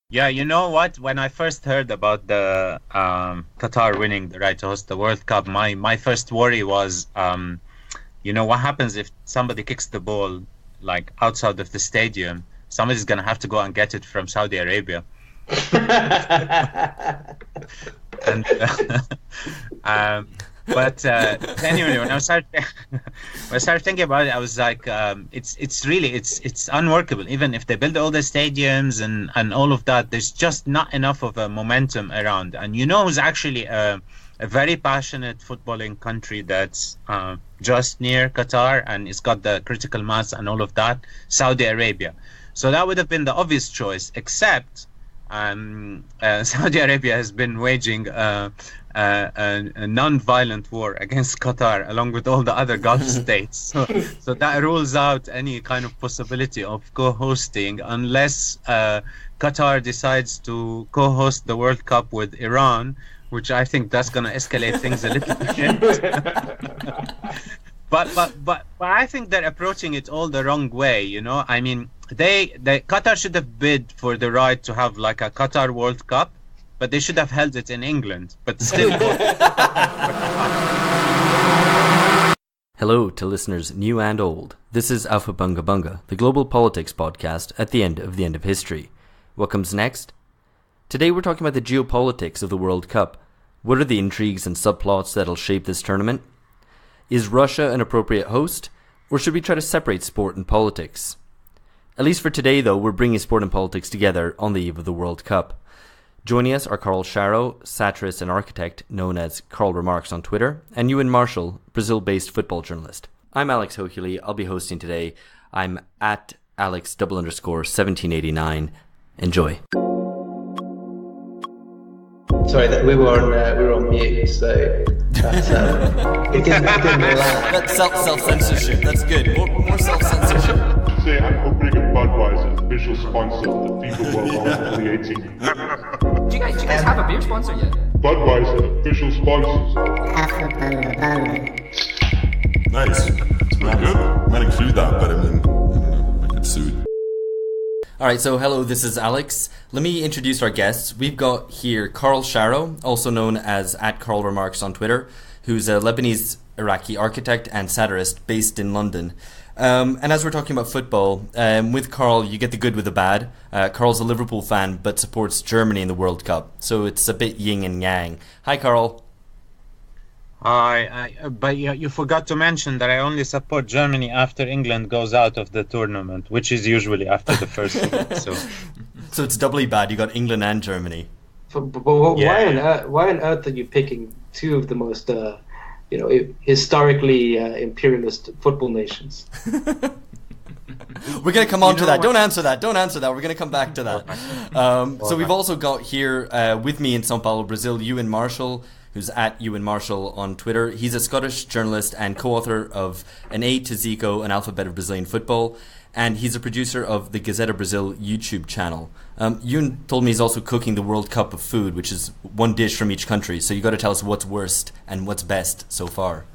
Yeah, you know what? When I first heard about the Qatar winning the right to host the World Cup, my first worry was, what happens if somebody kicks the ball like outside of the stadium? Somebody's gonna have to go and get it from Saudi Arabia. And but anyway, when I started thinking about it, I was like, it's unworkable. Even if they build all the stadiums and all of that, there's just not enough of a momentum around. And who's actually a very passionate footballing country that's just near Qatar and it's got the critical mass and all of that? Saudi Arabia. So that would have been the obvious choice, except Saudi Arabia has been waging a non-violent war against Qatar, along with all the other Gulf states. So that rules out any kind of possibility of co-hosting, unless Qatar decides to co-host the World Cup with Iran, which I think that's going to escalate things a little bit. But I think they're approaching it all the wrong way. I mean, Qatar should have bid for the right to have like a Qatar World Cup, but they should have held it in England. But still. Hello to listeners new and old. This is Alpha Bunga Bunga, the global politics podcast at the end of history. What comes next? Today we're talking about the geopolitics of the World Cup. What are the intrigues and subplots that'll shape this tournament? Is Russia an appropriate host, or should we try to separate sport and politics? At least for today, though, we're bringing sport and politics together on the eve of the World Cup. Joining us are Karl Sharro, satirist and architect known as Karl Remarks on Twitter, and Euan Marshall, Brazil-based football journalist. I'm Alex Hochuli. I'll be hosting today. I'm at Alex_1789. Enjoy. Sorry, that we were on mute, so that's it didn't allow. That's self-censorship. That's good. More self-censorship. Say I'm opening a Budweiser, official sponsor of the FIFA World Cup 2018. Do you guys have a beer sponsor yet? Budweiser, official sponsors. Nice. It's pretty good. I'm gonna include that, but I get sued. Alright, so hello, this is Alex. Let me introduce our guests. We've got here Karl Sharro, also known as at Karl Remarks on Twitter, who's a Lebanese Iraqi architect and satirist based in London. And as we're talking about football, with Karl, you get the good with the bad. Karl's a Liverpool fan, but supports Germany in the World Cup, so it's a bit yin and yang. Hi, Karl. But you forgot to mention that I only support Germany after England goes out of the tournament, which is usually after the first one. So it's doubly bad. You got England and Germany. But why on earth are you picking two of the most, historically imperialist football nations? We're going to come on to that. Don't answer that. We're going to come back to that. So we've also got here with me in São Paulo, Brazil, Euan Marshall, who's at Euan Marshall on Twitter. He's a Scottish journalist and co-author of An A to Zico, An Alphabet of Brazilian Football, and he's a producer of the Gazeta Brazil YouTube channel. Euan told me he's also cooking the World Cup of food, which is one dish from each country, so you got to tell us what's worst and what's best so far.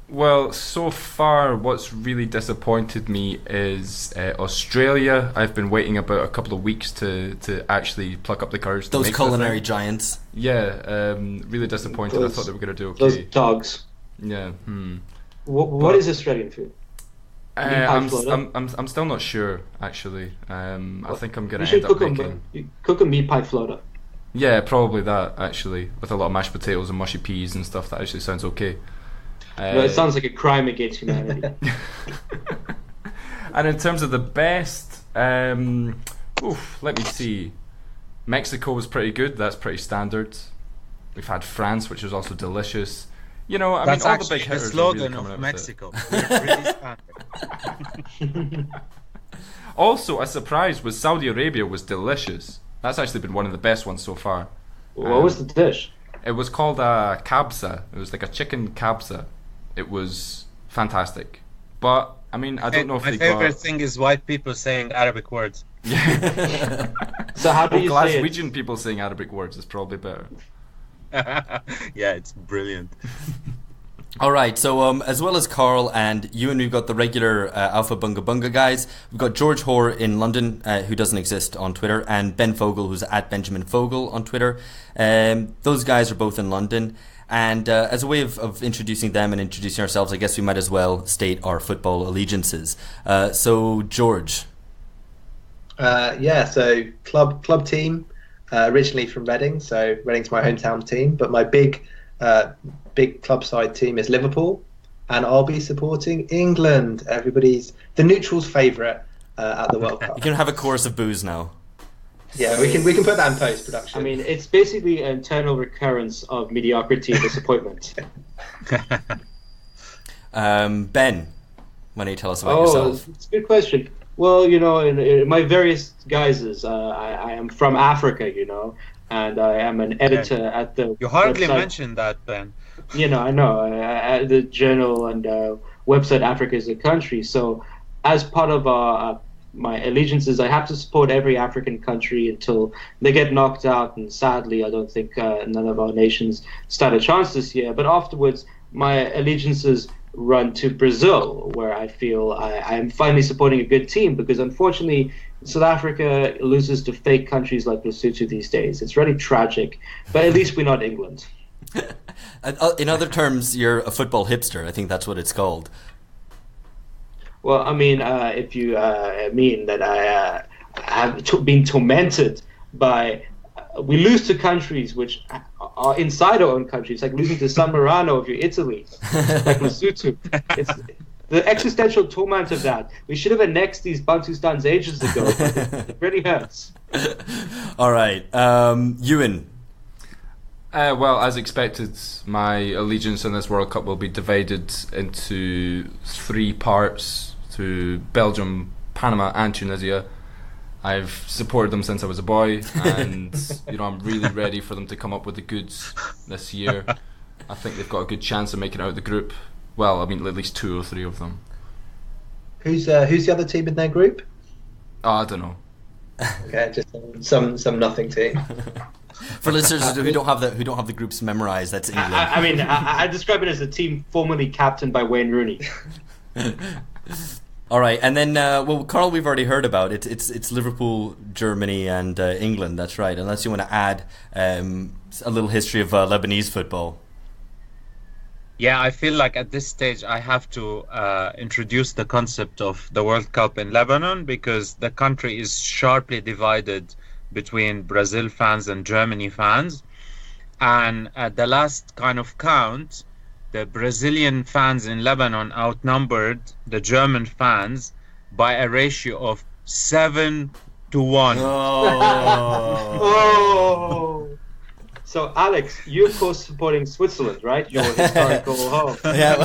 Well, so far, what's really disappointed me is Australia. I've been waiting about a couple of weeks to actually pluck up the courage to Those make culinary giants. Yeah, really disappointed. I thought they were going to do okay. Those dogs. Yeah. What is Australian food? I'm still not sure, actually. I think I'm going to end up making... Cook a meat pie floater. Yeah, probably that, actually. With a lot of mashed potatoes and mushy peas and stuff. That actually sounds okay. It sounds like a crime against humanity. And in terms of the best, let me see. Mexico was pretty good. That's pretty standard. We've had France, which was also delicious. That's all the big hitters. The slogan really of Mexico. Really standard. Also, a surprise was Saudi Arabia was delicious. That's actually been one of the best ones so far. What was the dish? It was called a kabsa. It was like a chicken kabsa. It was fantastic. But, I don't know if my favorite thing is white people saying Arabic words. Yeah. So how do you say it? Glaswegian people saying Arabic words is probably better. Yeah, it's brilliant. All right, so as well as Karl and Euan, we've got the regular Alpha Bunga Bunga guys. We've got George Hoare in London, who doesn't exist on Twitter, and Ben Fogel, who's at Benjamin Fogel on Twitter. Those guys are both in London. And as a way of introducing them and introducing ourselves, I guess we might as well state our football allegiances. So, George. So club team, originally from Reading, so Reading's my hometown team, but my big club side team is Liverpool, and I'll be supporting England, the neutral's favourite at the World Cup. You can have a chorus of boos now. Yeah, we can put that in post-production. I mean, it's basically an internal recurrence of mediocrity and disappointment. Ben, why don't you tell us about yourself? It's a good question. Well, in my various guises, I am from Africa, and I am an editor at the You hardly website. mentioned that, Ben. I know. The journal and website Africa is a Country. So as part of my allegiances, I have to support every African country until they get knocked out. And sadly, I don't think none of our nations stand a chance this year. But afterwards, my allegiances run to Brazil, where I feel I am finally supporting a good team, because unfortunately South Africa loses to fake countries like Lesotho these days. It's really tragic, but at least we're not England. In other terms, you're a football hipster. I think that's what it's called. Well, I mean, if you mean that I have been tormented by, we lose to countries which are inside our own countries, like losing to San Marino if you're Italy, like Lesotho. It's the existential torment of that. We should have annexed these Bantustans ages ago, but it really hurts. All right, Euan. Well, as expected, my allegiance in this World Cup will be divided into three parts, to Belgium, Panama and Tunisia. I've supported them since I was a boy, and I'm really ready for them to come up with the goods this year. I think they've got a good chance of making it out of the group. Well, I mean, at least 2 or 3 of them. Who's the other team in their group? Oh, I don't know. Okay, just some nothing team. For listeners who don't have the groups memorized, that's England. I mean, I describe it as a team formerly captained by Wayne Rooney. All right, and then Karl, we've already heard about it. It's Liverpool, Germany, and England. That's right. Unless you want to add a little history of Lebanese football. Yeah, I feel like at this stage I have to introduce the concept of the World Cup in Lebanon, because the country is sharply divided between Brazil fans and Germany fans. And at the last kind of count, the Brazilian fans in Lebanon outnumbered the German fans by a ratio of 7-1. Oh. So, Alex, you of course supporting Switzerland, right? Your historical home. Yeah.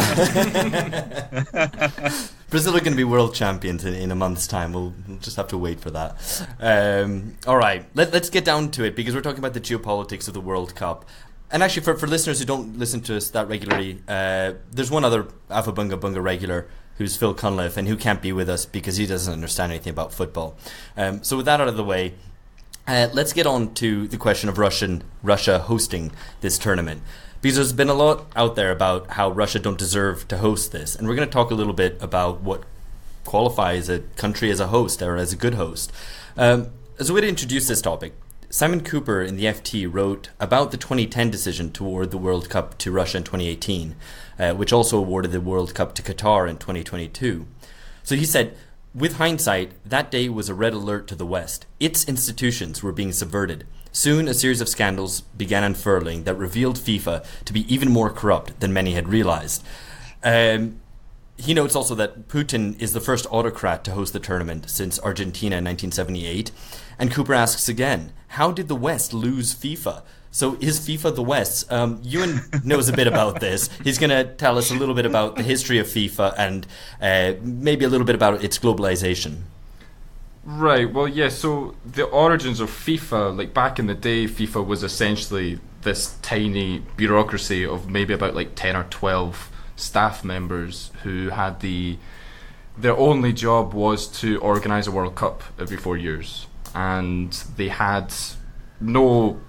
Brazil are going to be world champions in a month's time. We'll just have to wait for that. All right, let's get down to it, because we're talking about the geopolitics of the World Cup. And actually, for listeners who don't listen to us that regularly, there's one other Alpha Bunga Bunga regular, who's Phil Cunliffe, and who can't be with us because he doesn't understand anything about football. So with that out of the way, let's get on to the question of Russia hosting this tournament. Because there's been a lot out there about how Russia don't deserve to host this. And we're going to talk a little bit about what qualifies a country as a host, or as a good host. As a way to introduce this topic, Simon Cooper in the FT wrote about the 2010 decision to award the World Cup to Russia in 2018, which also awarded the World Cup to Qatar in 2022. So he said, with hindsight, that day was a red alert to the West. Its institutions were being subverted. Soon, a series of scandals began unfurling that revealed FIFA to be even more corrupt than many had realized. He notes also that Putin is the first autocrat to host the tournament since Argentina in 1978. And Cooper asks again, how did the West lose FIFA? So is FIFA the West? Euan knows a bit about this. He's going to tell us a little bit about the history of FIFA and maybe a little bit about its globalization. Right, well, yeah, so the origins of FIFA, like back in the day, FIFA was essentially this tiny bureaucracy of maybe about like 10 or 12 staff members who had their only job was to organise a World Cup every 4 years. And they had no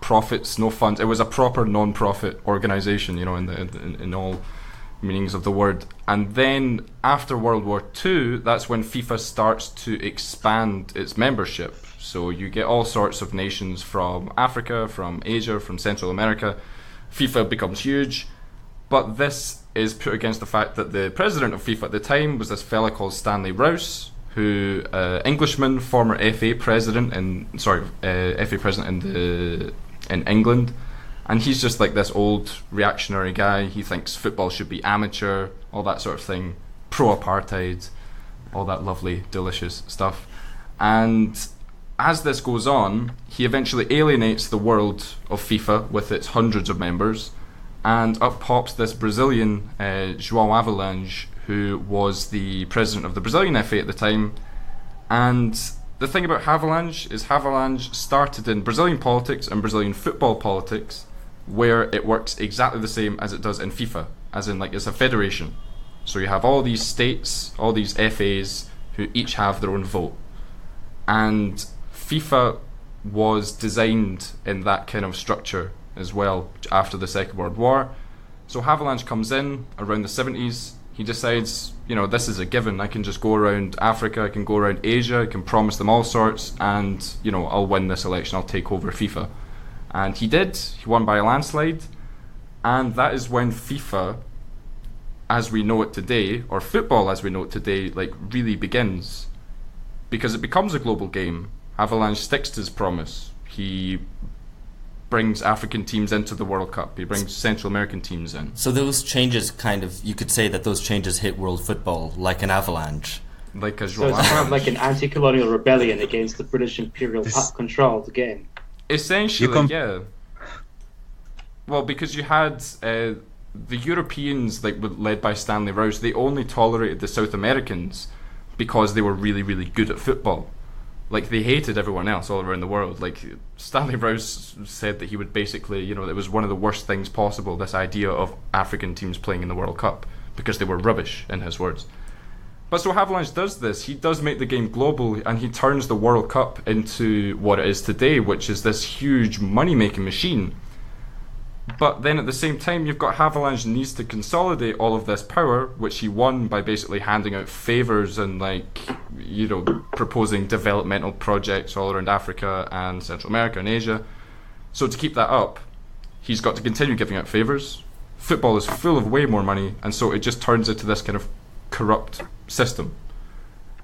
profits, no funds. It was a proper non-profit organisation, in all meanings of the word. And then after World War II, that's when FIFA starts to expand its membership. So you get all sorts of nations from Africa, from Asia, from Central America. FIFA becomes huge. But this is put against the fact that the president of FIFA at the time was this fella called Stanley Rouse, who Englishman, former FA president in England. And he's just like this old reactionary guy. He thinks football should be amateur, all that sort of thing, pro-apartheid, all that lovely, delicious stuff. And as this goes on, he eventually alienates the world of FIFA with its hundreds of members, and up pops this Brazilian, João Avalanche, who was the president of the Brazilian FA at the time. And the thing about Avalanche is Avalanche started in Brazilian politics and Brazilian football politics, where it works exactly the same as it does in FIFA, as in like it's a federation. So you have all these states, all these FAs, who each have their own vote. And FIFA was designed in that kind of structure as well after the Second World War. So Avalanche comes in around the 70s. He decides, this is a given. I can just go around Africa, I can go around Asia, I can promise them all sorts, and, I'll win this election, I'll take over FIFA. And he did. He won by a landslide. And that is when FIFA, as we know it today, or football as we know it today, really begins. Because it becomes a global game. Avalanche sticks to his promise. He brings African teams into the World Cup. He brings Central American teams in. So those changes you could say that those changes hit world football like an avalanche. So it's kind of like an anti-colonial rebellion against the British imperial control of the game. Essentially, yeah. Well, because you had the Europeans, led by Stanley Rouse, they only tolerated the South Americans because they were really, really good at football. They hated everyone else all around the world. Stanley Rouse said that he would basically, it was one of the worst things possible, this idea of African teams playing in the World Cup, because they were rubbish, in his words. But so Avalanche does this. He does make the game global, and he turns the World Cup into what it is today, which is this huge money-making machine. But then at the same time, you've got Avalanche needs to consolidate all of this power, which he won by basically handing out favours and proposing developmental projects all around Africa and Central America and Asia. So to keep that up, he's got to continue giving out favours. Football is full of way more money, and so it just turns into this kind of corrupt system.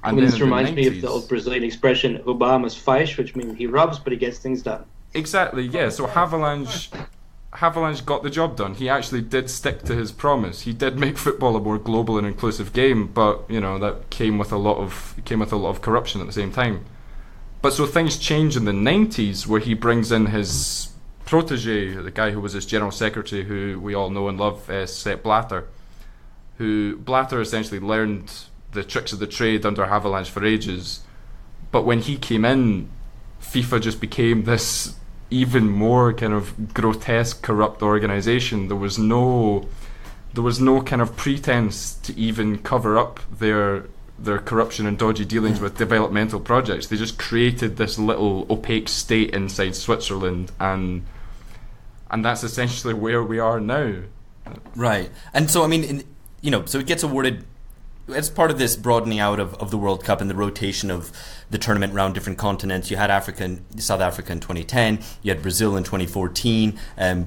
And this reminds me of the old Brazilian expression, Obama's feish, which means he rubs, but he gets things done. Exactly, yeah. So Avalanche got the job done. He actually did stick to his promise. He did make football a more global and inclusive game, but that came with a lot of corruption at the same time. But so things change in the 90s, where he brings in his protege, the guy who was his general secretary, who we all know and love, Sepp Blatter. Who Blatter essentially learned the tricks of the trade under Avalanche for ages, but when he came in, FIFA just became this even more kind of grotesque, corrupt organisation. There was no kind of pretense to even cover up their corruption and dodgy dealings with developmental projects. They just created this little opaque state inside Switzerland, and that's essentially where we are now. Right, and so so it gets awarded as part of this broadening out of the World Cup and the rotation of the tournament around different continents. You had South Africa in 2010, you had Brazil in 2014,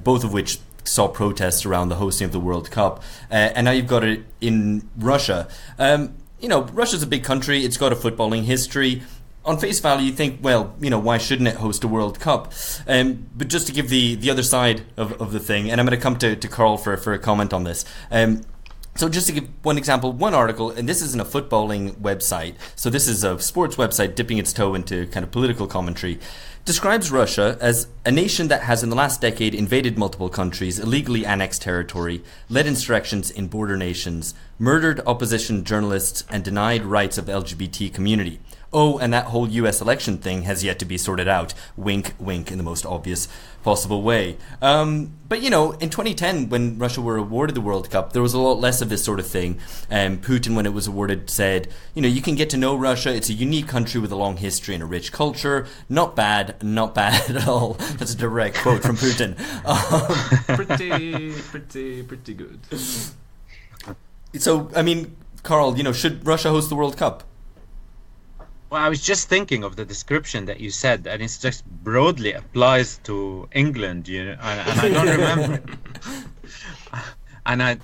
both of which saw protests around the hosting of the World Cup. And now you've got it in Russia. Russia's a big country, it's got a footballing history. On face value, you think, why shouldn't it host a World Cup? But just to give the other side of the thing, and I'm going to come to Karl for a comment on this. So just to give one example, one article, and this isn't a footballing website, so this is a sports website dipping its toe into kind of political commentary, describes Russia as a nation that has in the last decade invaded multiple countries, illegally annexed territory, led insurrections in border nations, murdered opposition journalists, and denied rights of the LGBT community. Oh, and that whole US election thing has yet to be sorted out. Wink, wink, in the most obvious possible way. But, in 2010, when Russia were awarded the World Cup, there was a lot less of this sort of thing. Putin, when it was awarded, said, you can get to know Russia. It's a unique country with a long history and a rich culture. Not bad at all. That's a direct quote from Putin. Pretty good. So, I mean, Karl, should Russia host the World Cup? Well, I was just thinking of the description that you said, and it just broadly applies to England, and I don't remember. And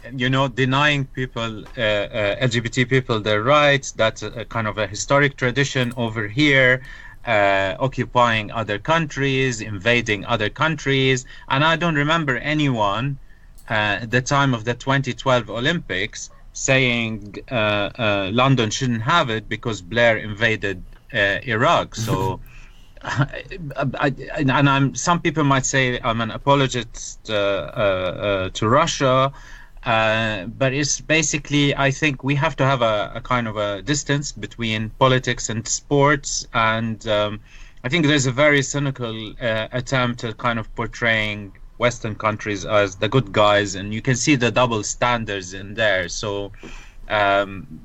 denying people, LGBT people, their rights, that's a kind of a historic tradition over here, occupying other countries, invading other countries. And I don't remember anyone at the time of the 2012 Olympics saying London shouldn't have it because Blair invaded Iraq. So, some people might say I'm an apologist to Russia, but it's basically, I think we have to have a kind of a distance between politics and sports, and I think there's a very cynical attempt at kind of portraying Western countries as the good guys, and you can see the double standards in there. So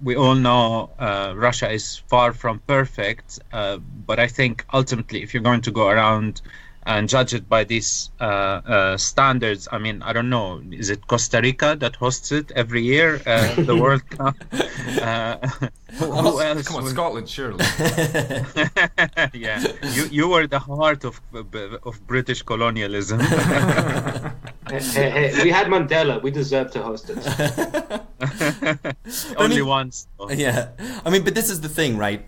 we all know Russia is far from perfect, but I think ultimately if you're going to go around and judge it by these standards, I mean, I don't know, is it Costa Rica that hosts it every year, the World Cup? Who else? Come on, Scotland, surely. Yeah, you were the heart of British colonialism. Hey, we had Mandela. We deserve to host it. Only once. Yeah, I mean, but this is the thing, right?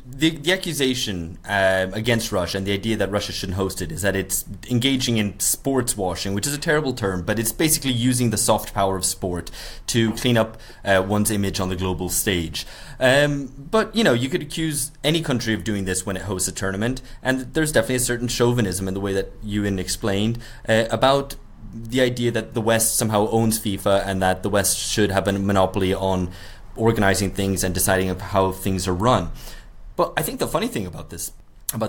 The accusation against Russia and the idea that Russia shouldn't host it is that it's engaging in sports washing, which is a terrible term, but it's basically using the soft power of sport to clean up one's image on the global stage. But, you could accuse any country of doing this when it hosts a tournament, and there's definitely a certain chauvinism in the way that Euan explained about the idea that the West somehow owns FIFA and that the West should have a monopoly on organizing things and deciding how things are run. But I think the funny thing about this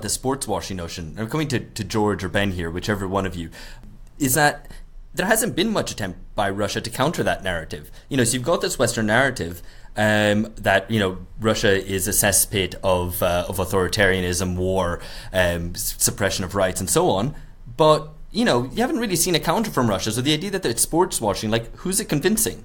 sports washing notion, I'm coming to George or Ben here, whichever one of you, is that there hasn't been much attempt by Russia to counter that narrative. So you've got this Western narrative that, Russia is a cesspit of authoritarianism, war, suppression of rights, and so on. But, you haven't really seen a counter from Russia. So the idea that it's sports washing, who's it convincing?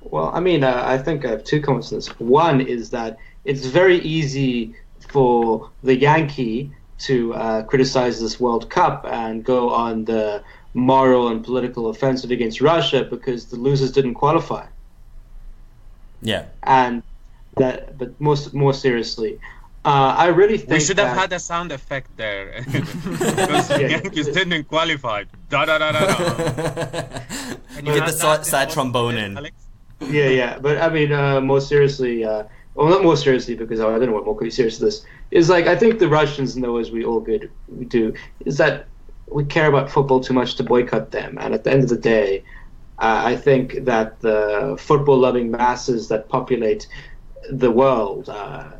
Well, I mean, I think I have two comments on this. One is that it's very easy for the Yankee to criticize this World Cup and go on the moral and political offensive against Russia because the losers didn't qualify. Yeah. And that, but more seriously, I really think we should have had a sound effect there because the Yankees didn't qualify. Da da da da da. And you get the sad trombone in. Alex? Yeah. But I mean, more seriously, well, not more seriously because I don't know what more serious this is. I think the Russians know, as we all do, is that we care about football too much to boycott them. And at the end of the day, I think that the football-loving masses that populate the world,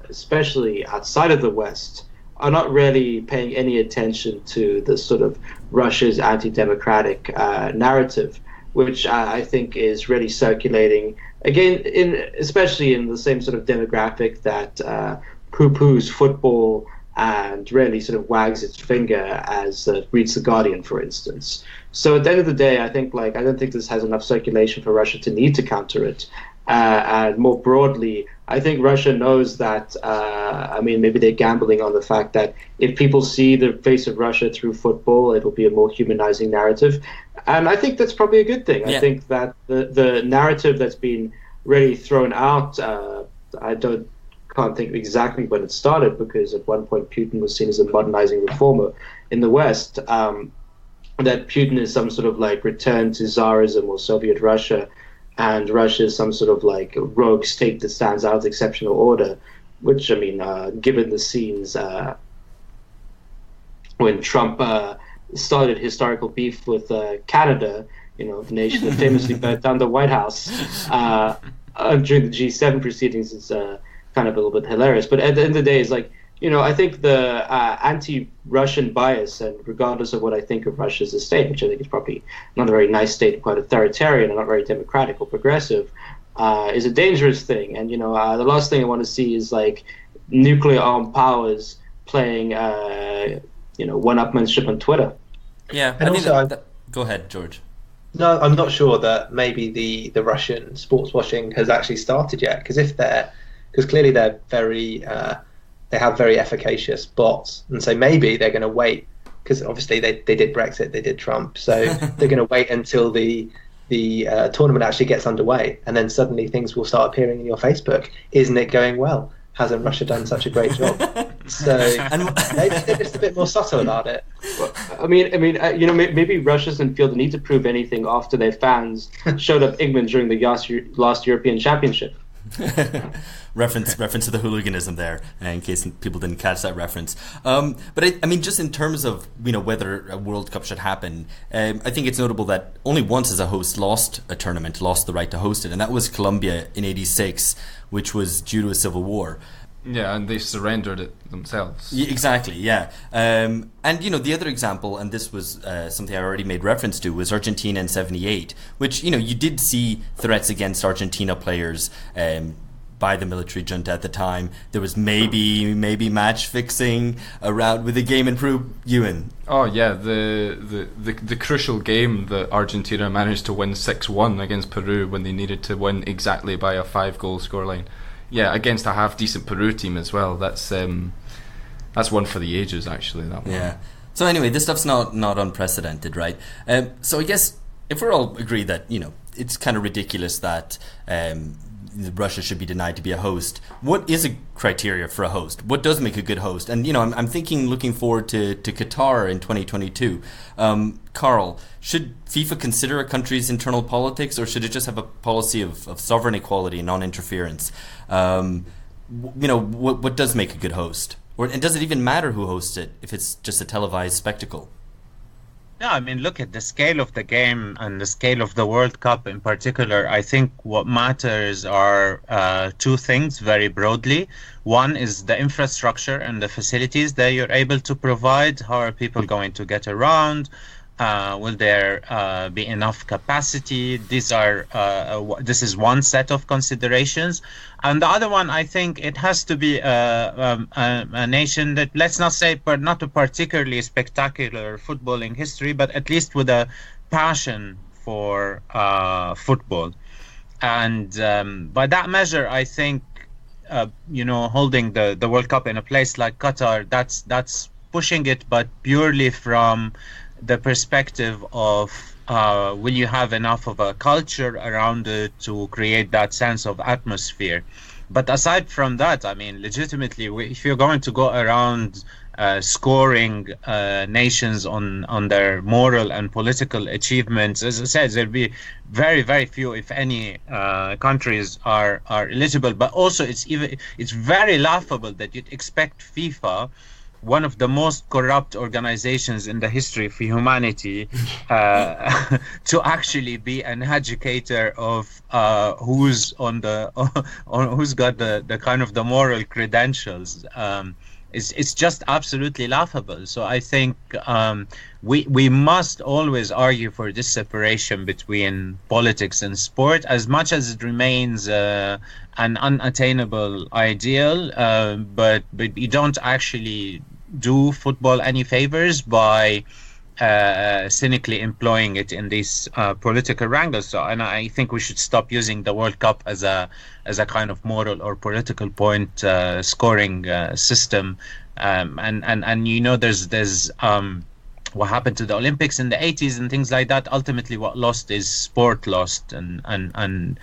especially outside of the West, are not really paying any attention to the sort of Russia's anti-democratic narrative, which I think is really circulating, again, especially in the same sort of demographic that poo-poos football and really sort of wags its finger as reads The Guardian, for instance. So at the end of the day, I think I don't think this has enough circulation for Russia to need to counter it. And more broadly, I think Russia knows that, maybe they're gambling on the fact that if people see the face of Russia through football, it'll be a more humanizing narrative. And I think that's probably a good thing. Yeah. I think that the narrative that's been really thrown out, can't think exactly when it started, because at one point Putin was seen as a modernizing reformer in the West, that Putin is some sort of return to Tsarism or Soviet Russia, and Russia is some sort of rogue state that stands out of exceptional order, which, given the scenes when Trump started historical beef with Canada, the nation that famously burnt down the White House during the G7 proceedings, is kind of a little bit hilarious. But at the end of the day, it's I think the anti-Russian bias, and regardless of what I think of Russia as a state, which I think is probably not a very nice state, quite authoritarian and not very democratic or progressive, is a dangerous thing. And, the last thing I want to see is nuclear armed powers playing, one-upmanship on Twitter. Yeah, And also, go ahead, George. No, I'm not sure that maybe the Russian sports washing has actually started yet. Because clearly they're very they have very efficacious bots, and so maybe they're going to wait, because obviously they did Brexit, they did Trump, so they're going to wait until the tournament actually gets underway, and then suddenly things will start appearing in your Facebook. Isn't it going well? Hasn't Russia done such a great job? So maybe they're just a bit more subtle about it. Well, I mean, maybe Russia doesn't feel the need to prove anything after their fans showed up England during the last European Championship. reference to the hooliganism there, in case people didn't catch that reference. But I mean, just in terms of whether a World Cup should happen, I think it's notable that only once as a host lost the right to host it, and that was Colombia in '86, which was due to a civil war. Yeah, and they surrendered it themselves. Yeah, exactly, yeah. And the other example, and this was something I already made reference to, was Argentina in '78, which you did see threats against Argentina players by the military junta at the time. There was maybe match fixing around with the game in Peru. Euan. Oh yeah, the crucial game that Argentina managed to win 6-1 against Peru when they needed to win exactly by a 5-goal scoreline. Yeah, against a half decent Peru team as well. That's one for the ages, actually. That one. Yeah. So anyway, this stuff's not unprecedented, right? So I guess if we're all agreed that it's kind of ridiculous that Russia should be denied to be a host, what is a criteria for a host? What does make a good host? And I'm thinking, looking forward to Qatar in 2022. Karl, should FIFA consider a country's internal politics, or should it just have a policy of sovereign equality and non-interference? What does make a good host? And does it even matter who hosts it if it's just a televised spectacle? Yeah, I mean, look at the scale of the game and the scale of the World Cup in particular. I think what matters are two things very broadly. One is the infrastructure and the facilities that you're able to provide. How are people going to get around? Will there be enough capacity? This is one set of considerations. And the other one, I think it has to be a nation that, let's not say, but not a particularly spectacular footballing history, but at least with a passion for football. And by that measure, I think, holding the World Cup in a place like Qatar, that's pushing it, but purely from the perspective of will you have enough of a culture around it to create that sense of atmosphere. But aside from that, I mean, legitimately, if you're going to go around scoring nations on their moral and political achievements, as I said, there'll be very, very few, if any, countries are eligible. But also, it's very laughable that you'd expect FIFA, one of the most corrupt organizations in the history of humanity, to actually be an educator of who's got the kind of the moral credentials. It's just absolutely laughable. So I think we must always argue for this separation between politics and sport, as much as it remains an unattainable ideal. But you don't actually do football any favors by cynically employing it in these political wrangles. So, and I think we should stop using the World Cup as a kind of moral or political point scoring system. And there's what happened to the Olympics in the 80s and things like that. Ultimately, what lost is sport lost, and I'm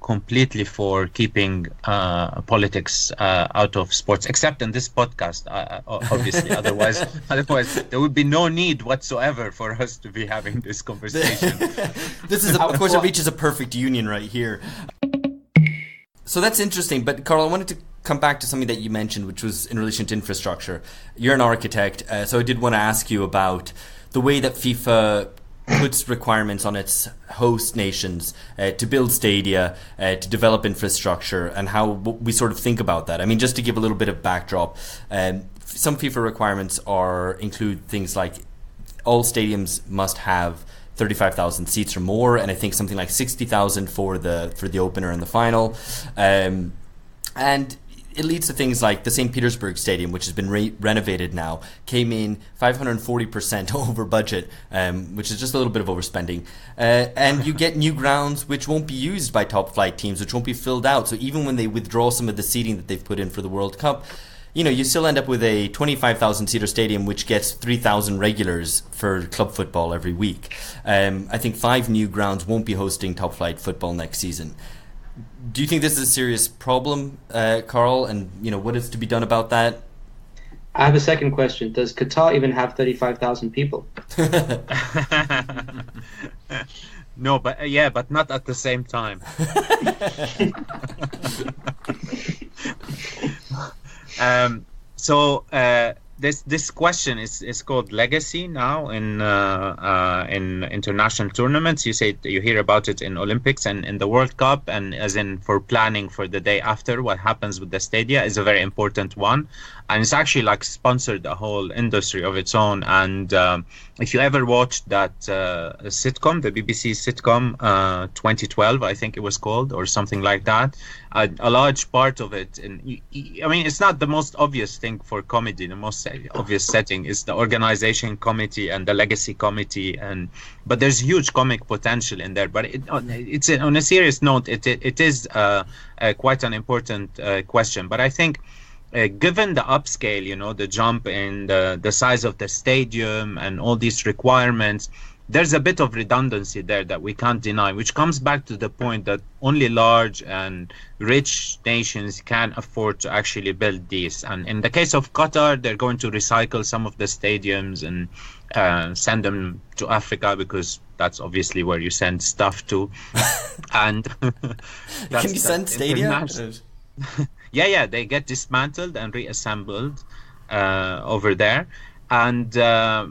completely for keeping politics out of sports, except in this podcast, obviously. otherwise there would be no need whatsoever for us to be having this conversation. This is, of course, it reaches a perfect union right here. So that's interesting. But Karl, I wanted to come back to something that you mentioned, which was in relation to infrastructure. You're an architect, so I did want to ask you about the way that FIFA puts requirements on its host nations to build stadia, to develop infrastructure, and how we sort of think about that. I mean, just to give a little bit of backdrop, some FIFA requirements include things like all stadiums must have 35,000 seats or more, and I think something like 60,000 for the opener and the final. And it leads to things like the St. Petersburg Stadium, which has been renovated now, came in 540% over budget, which is just a little bit of overspending. And you get new grounds which won't be used by top flight teams, which won't be filled out. So even when they withdraw some of the seating that they've put in for the World Cup, you still end up with a 25,000 seater stadium which gets 3,000 regulars for club football every week. I think 5 new grounds won't be hosting top flight football next season. Do you think this is a serious problem, Karl? And what is to be done about that? I have a second question. Does Qatar even have 35,000 people? No, but not at the same time. This question is called legacy now in international tournaments. You hear about it in Olympics and in the World Cup, and as in for planning for the day after, what happens with the stadia is a very important one, and it's actually like sponsored a whole industry of its own. And if you ever watched that sitcom, the BBC sitcom 2012, I think it was called, or something like that, a large part of it, it's not the most obvious thing for comedy. The most obvious setting is the organization committee and the legacy committee, but there's huge comic potential in there. But it's on a serious note, it is quite an important question. But I think given the upscale, the jump in the size of the stadium and all these requirements, there's a bit of redundancy there that we can't deny, which comes back to the point that only large and rich nations can afford to actually build these. And in the case of Qatar, they're going to recycle some of the stadiums and send them to Africa, because that's obviously where you send stuff to. And can you send stadiums? Yeah, they get dismantled and reassembled over there. And I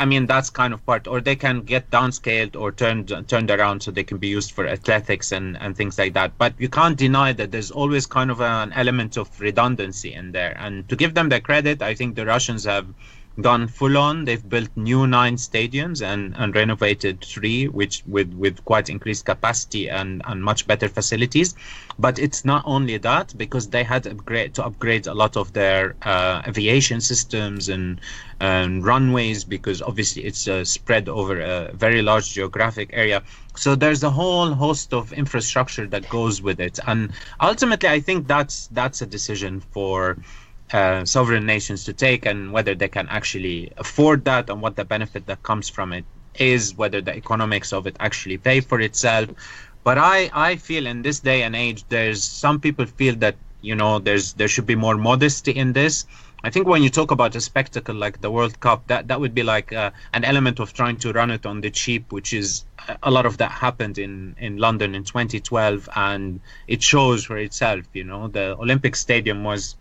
mean, that's kind of part, or they can get downscaled or turned around so they can be used for athletics and things like that. But you can't deny that there's always kind of an element of redundancy in there. And to give them the credit, I think the Russians have gone full on. They've built new 9 stadiums and renovated 3, which with quite increased capacity and much better facilities. But it's not only that, because they had to upgrade a lot of their aviation systems and runways, because obviously it's spread over a very large geographic area. So there's a whole host of infrastructure that goes with it. And ultimately, I think that's a decision for sovereign nations to take, and whether they can actually afford that and what the benefit that comes from it is, whether the economics of it actually pay for itself. But I feel in this day and age, there's some people feel that there should be more modesty in this. I think when you talk about a spectacle like the World Cup, that would be like an element of trying to run it on the cheap, which is a lot of that happened in London in 2012, and it shows for itself. The Olympic Stadium was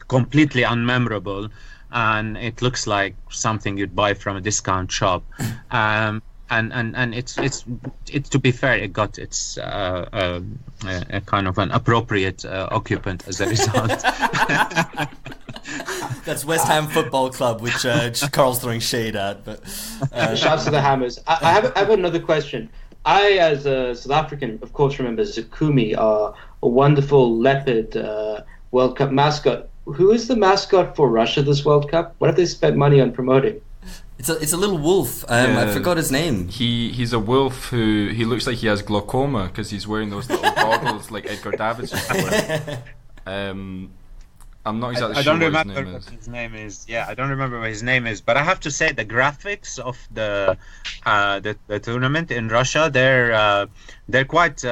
completely unmemorable, and it looks like something you'd buy from a discount shop. And it's to be fair, it got its a kind of an appropriate occupant as a result. That's West Ham Football Club, which Karl's throwing shade at. But shouts to the Hammers. I have another question. I, as a South African, of course, remember Zakumi, a wonderful leopard World Cup mascot. Who is the mascot for Russia this World Cup? What have they spent money on promoting? It's a little wolf. I forgot his name. He's a wolf who he looks like he has glaucoma because he's wearing those little goggles like Edgar Davids used to wear. I'm not exactly sure what his name is. Yeah, I don't remember what his name is. But I have to say the graphics of the tournament in Russia, they're quite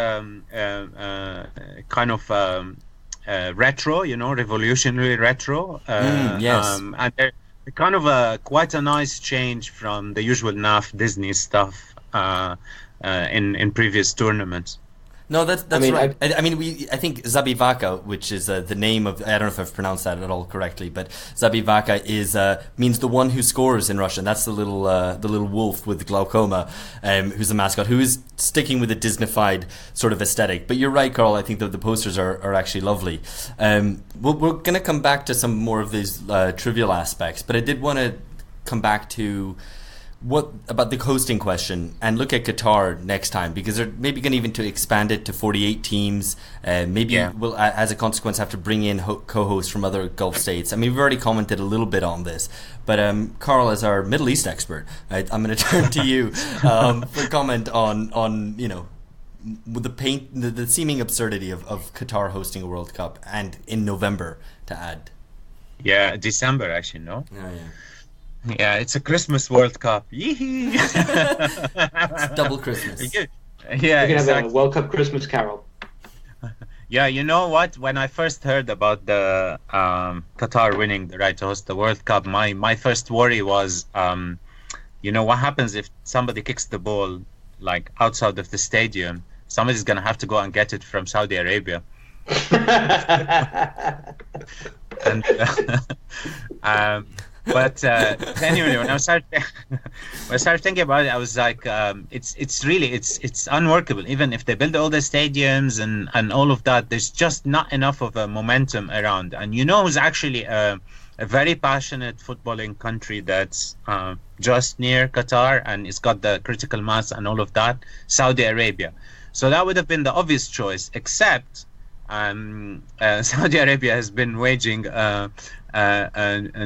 kind of retro, revolutionary retro. Yes. And they're kind of quite a nice change from the usual NAF Disney stuff in previous tournaments. No, that's right. I think Zabivaka, which is the name of, I don't know if I've pronounced that at all correctly, but Zabivaka means the one who scores in Russian. That's the little wolf with glaucoma, who's the mascot, who is sticking with a Disneyfied sort of aesthetic. But you're right, Karl. I think that the posters are actually lovely. We're going to come back to some more of these trivial aspects, but I did want to come back to what about the hosting question and look at Qatar next time, because they're maybe going even to expand it to 48 teams. Maybe we'll, as a consequence, have to bring in co-hosts from other Gulf states. I mean, we've already commented a little bit on this, but Karl, as our Middle East expert, I'm going to turn to you for comment on with the seeming absurdity of Qatar hosting a World Cup, and in November to add. Yeah, December actually, no? Oh, yeah. Yeah, it's a Christmas World Cup. Yee-hee! It's double Christmas. Yeah, We're gonna exactly. have a World Cup Christmas carol. Yeah, you know what? When I first heard about the Qatar winning the right to host the World Cup, my first worry was, what happens if somebody kicks the ball like outside of the stadium? Somebody's gonna have to go and get it from Saudi Arabia. And but anyway, when I started thinking about it, I was like, it's really unworkable. Even if they build all the stadiums and all of that, there's just not enough of a momentum around. And who's actually a very passionate footballing country that's just near Qatar and it's got the critical mass and all of that? Saudi Arabia. So that would have been the obvious choice, except Saudi Arabia has been waging a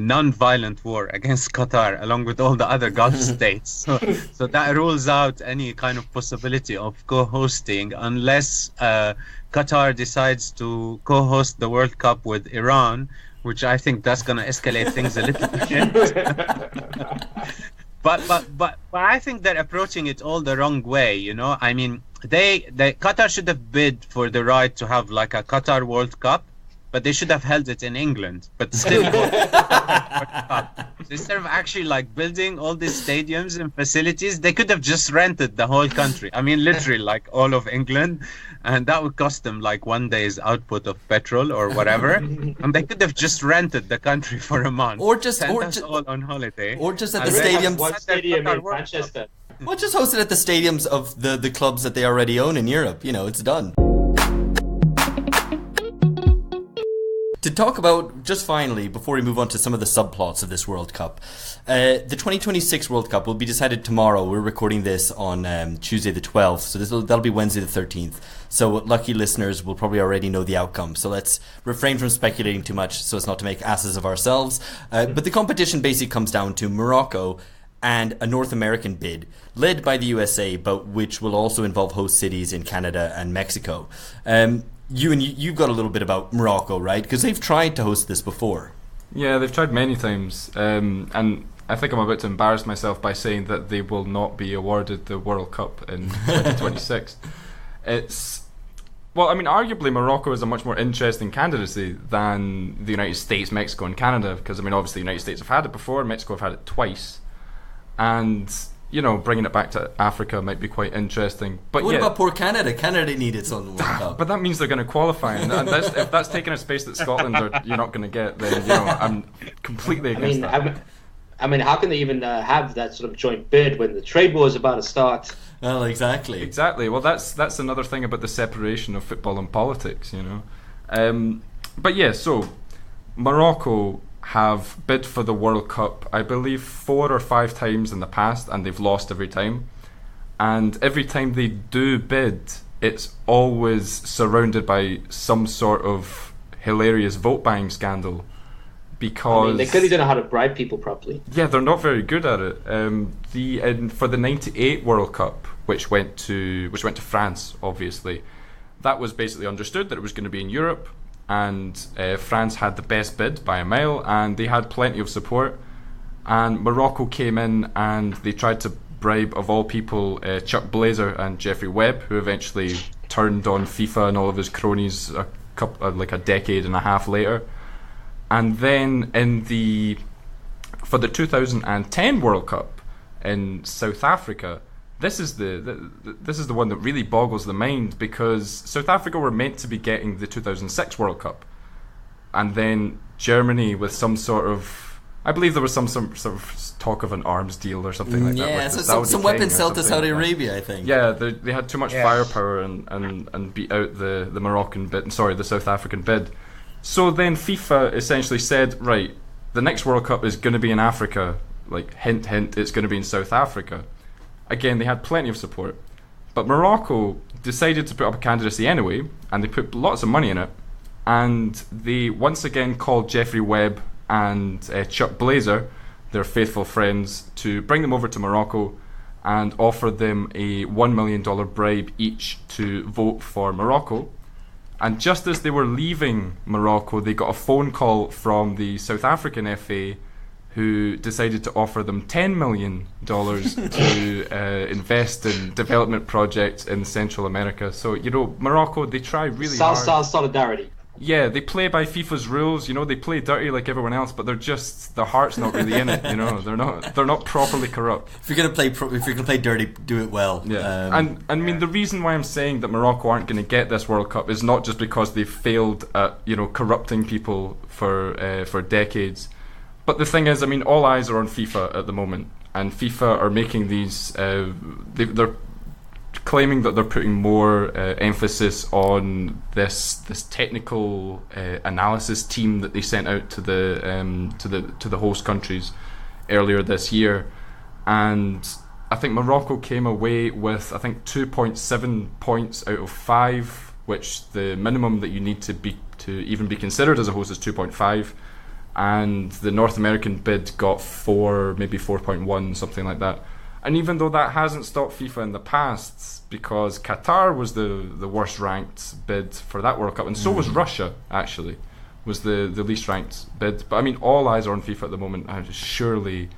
non-violent war against Qatar, along with all the other Gulf states. So that rules out any kind of possibility of co-hosting, unless Qatar decides to co-host the World Cup with Iran, which I think that's going to escalate things a little bit. But I think they're approaching it all the wrong way. I mean, Qatar should have bid for the right to have like a Qatar World Cup, but they should have held it in England, but still World Cup. So instead of actually like building all these stadiums and facilities, they could have just rented the whole country. I mean, literally like all of England, and that would cost them like one day's output of petrol or whatever. And they could have just rented the country for a month, or just all on holiday, or just at the stadiums. stadiums. One stadium in Manchester. Well, just host it at the stadiums of the clubs that they already own in Europe. It's done. To talk about, just finally, before we move on to some of the subplots of this World Cup, the 2026 World Cup will be decided tomorrow. We're recording this on Tuesday the 12th, so that'll be Wednesday the 13th. So lucky listeners will probably already know the outcome. So let's refrain from speculating too much so as not to make asses of ourselves. But the competition basically comes down to Morocco and a North American bid led by the USA, but which will also involve host cities in Canada and Mexico. You've got a little bit about Morocco, right? Because they've tried to host this before. Yeah, they've tried many times. And I think I'm about to embarrass myself by saying that they will not be awarded the World Cup in 2026. Arguably Morocco is a much more interesting candidacy than the United States, Mexico and Canada, because, obviously the United States have had it before, Mexico have had it twice. And bringing it back to Africa might be quite interesting. But what about poor Canada? Canada need its own World Cup. But that means they're going to qualify, and if that's taking a space that Scotland you're not going to get, then I'm completely against that. How can they even have that sort of joint bid when the trade war is about to start? Well, exactly. Well, that's another thing about the separation of football and politics, So Morocco have bid for the World Cup, I believe 4 or 5 times in the past, and they've lost every time. And every time they do bid, it's always surrounded by some sort of hilarious vote buying scandal. Because they clearly don't know how to bribe people properly. Yeah, they're not very good at it. For the '98 World Cup, which went to France, obviously, that was basically understood that it was going to be in Europe. And France had the best bid by a mile, and they had plenty of support. And Morocco came in and they tried to bribe, of all people, Chuck Blazer and Jeffrey Webb, who eventually turned on FIFA and all of his cronies a decade and a half later. And then for the 2010 World Cup in South Africa, this is the one that really boggles the mind, because South Africa were meant to be getting the 2006 World Cup, and then Germany, with some sort of, I believe there was some sort of talk of an arms deal or something like that. Yeah, so some weapons sell to Saudi Arabia, I think. Yeah, they had too much firepower and beat out the Moroccan bid. The South African bid. So then FIFA essentially said, right, the next World Cup is going to be in Africa. like hint, hint, it's going to be in South Africa. Again, they had plenty of support. But Morocco decided to put up a candidacy anyway, and they put lots of money in it. And they once again called Jeffrey Webb and Chuck Blazer, their faithful friends, to bring them over to Morocco and offered them a $1 million bribe each to vote for Morocco. And just as they were leaving Morocco, they got a phone call from the South African FA, who decided to offer them $10 million to invest in development projects in Central America. So, you know, Morocco, they try really hard. South solidarity. Yeah, they play by FIFA's rules. You know, they play dirty like everyone else, but their heart's not really in it. You know, they're not properly corrupt. If you're gonna play dirty, do it well. Yeah, and I mean the reason why I'm saying that Morocco aren't going to get this World Cup is not just because they've failed at, you know, corrupting people for decades, but the thing is, I mean, all eyes are on FIFA at the moment, and FIFA are making these. They're claiming that they're putting more emphasis on this technical analysis team that they sent out to the host countries earlier this year, and I think Morocco came away with 2.7 points out of 5, which the minimum that you need to even be considered as a host is 2.5, and the North American bid got 4, maybe 4.1, something like that. And even though that hasn't stopped FIFA in the past, because Qatar was the worst ranked bid for that World Cup, and so was Russia, actually, was the least ranked bid. But I mean, all eyes are on FIFA at the moment, and surely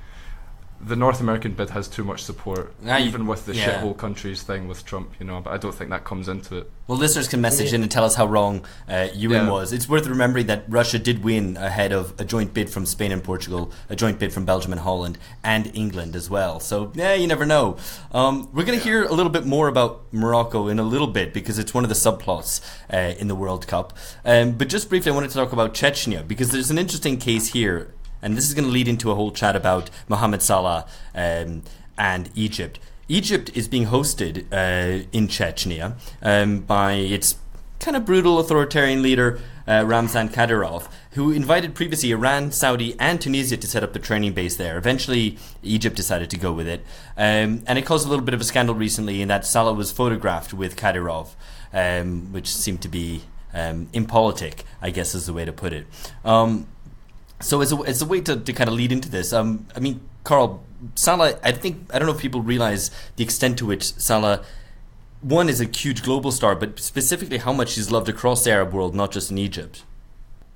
the North American bid has too much support, even with the shithole countries thing with Trump, you know, but I don't think that comes into it. Well, listeners can message in and tell us how wrong Euan was. It's worth remembering that Russia did win ahead of a joint bid from Spain and Portugal, a joint bid from Belgium and Holland, and England as well. So, you never know. We're going to hear a little bit more about Morocco in a little bit, because it's one of the subplots in the World Cup. But just briefly, I wanted to talk about Chechnya, because there's an interesting case here. And this is going to lead into a whole chat about Mohamed Salah and Egypt. Egypt is being hosted in Chechnya by its kind of brutal authoritarian leader, Ramzan Kadyrov, who invited previously Iran, Saudi and Tunisia to set up the training base there. Eventually, Egypt decided to go with it. And it caused a little bit of a scandal recently in that Salah was photographed with Kadyrov, which seemed to be impolitic, I guess is the way to put it. So as a way to kind of lead into this, I mean, Karl, Salah, I don't know if people realize the extent to which Salah, one, is a huge global star, but specifically how much he's loved across the Arab world, not just in Egypt.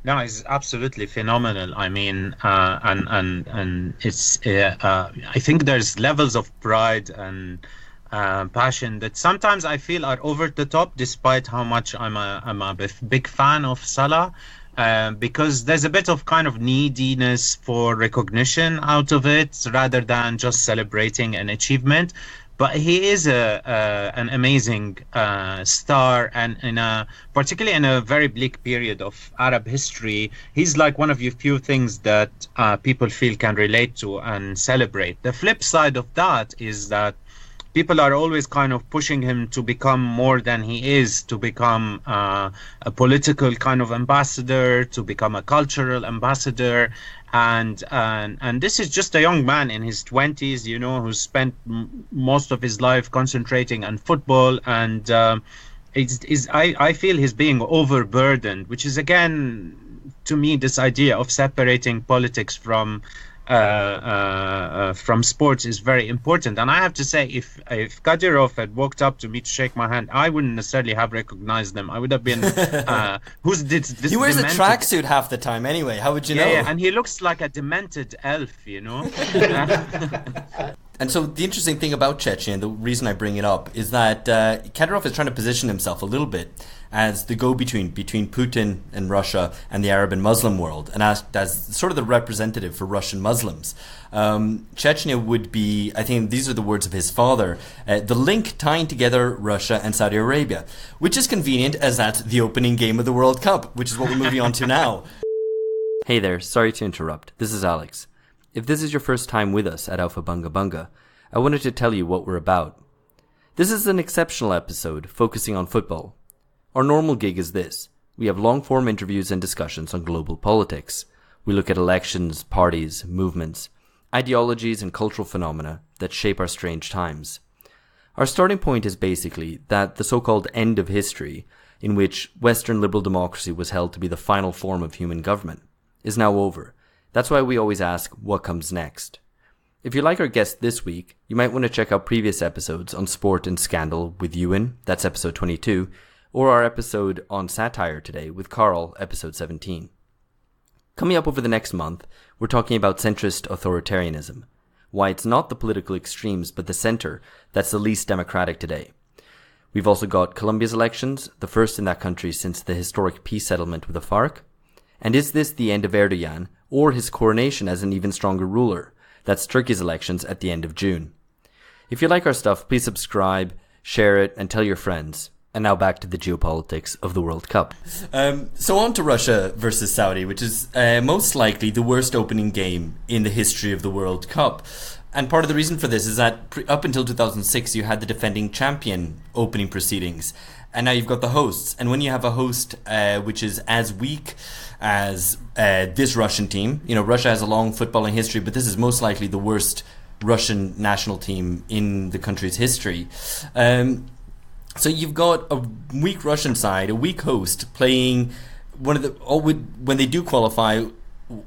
No, it's absolutely phenomenal. I mean, and it's I think there's levels of pride and passion that sometimes I feel are over the top, despite how much I'm a big fan of Salah. Because there's a bit of kind of neediness for recognition out of it, rather than just celebrating an achievement. But he is an amazing star, and particularly in a very bleak period of Arab history, he's like one of the few things that people feel can relate to and celebrate. The flip side of that is that people are always kind of pushing him to become more than he is, to become a political kind of ambassador, to become a cultural ambassador. And this is just a young man in his 20s, you know, who spent most of his life concentrating on football. And I feel he's being overburdened, which is, again, to me, this idea of separating politics from sports is very important. And I have to say, if Kadyrov had walked up to me to shake my hand, I wouldn't necessarily have recognized them. I would have been who's this? He wears a tracksuit half the time anyway. How would you know? Yeah, and he looks like a demented elf, you know. And so the interesting thing about Chechnya, and the reason I bring it up, is that Kadyrov is trying to position himself a little bit as the go-between between Putin and Russia and the Arab and Muslim world, and as sort of the representative for Russian Muslims. Chechnya would be, I think these are the words of his father, the link tying together Russia and Saudi Arabia, which is convenient as that's the opening game of the World Cup, which is what we're moving on to now. Hey there, sorry to interrupt. This is Alex. If this is your first time with us at Alpha Bunga Bunga, I wanted to tell you what we're about. This is an exceptional episode focusing on football. Our normal gig is this. We have long-form interviews and discussions on global politics. We look at elections, parties, movements. ideologies and cultural phenomena that shape our strange times. Our starting point is basically that the so-called end of history, in which Western liberal democracy was held to be the final form of human government, is now over. That's why we always ask, what comes next? If you like our guest this week, you might want to check out previous episodes on sport and scandal with Euan, that's episode 22, or our episode on satire today with Karl, episode 17. Coming up over the next month, we're talking about centrist authoritarianism, why it's not the political extremes but the center that's the least democratic today. We've also got Colombia's elections, the first in that country since the historic peace settlement with the FARC. And is this the end of Erdogan, or his coronation as an even stronger ruler? That's Turkey's elections at the end of June. If you like our stuff, please subscribe, share it, and tell your friends. And now back to the geopolitics of the World Cup. So on to Russia versus Saudi, which is most likely the worst opening game in the history of the World Cup. And part of the reason for this is that up until 2006, you had the defending champion opening proceedings. And now you've got the hosts. And when you have a host which is as weak as this Russian team, you know, Russia has a long footballing history, but this is most likely the worst Russian national team in the country's history. So you've got a weak Russian side, a weak host, playing one of the, when they do qualify,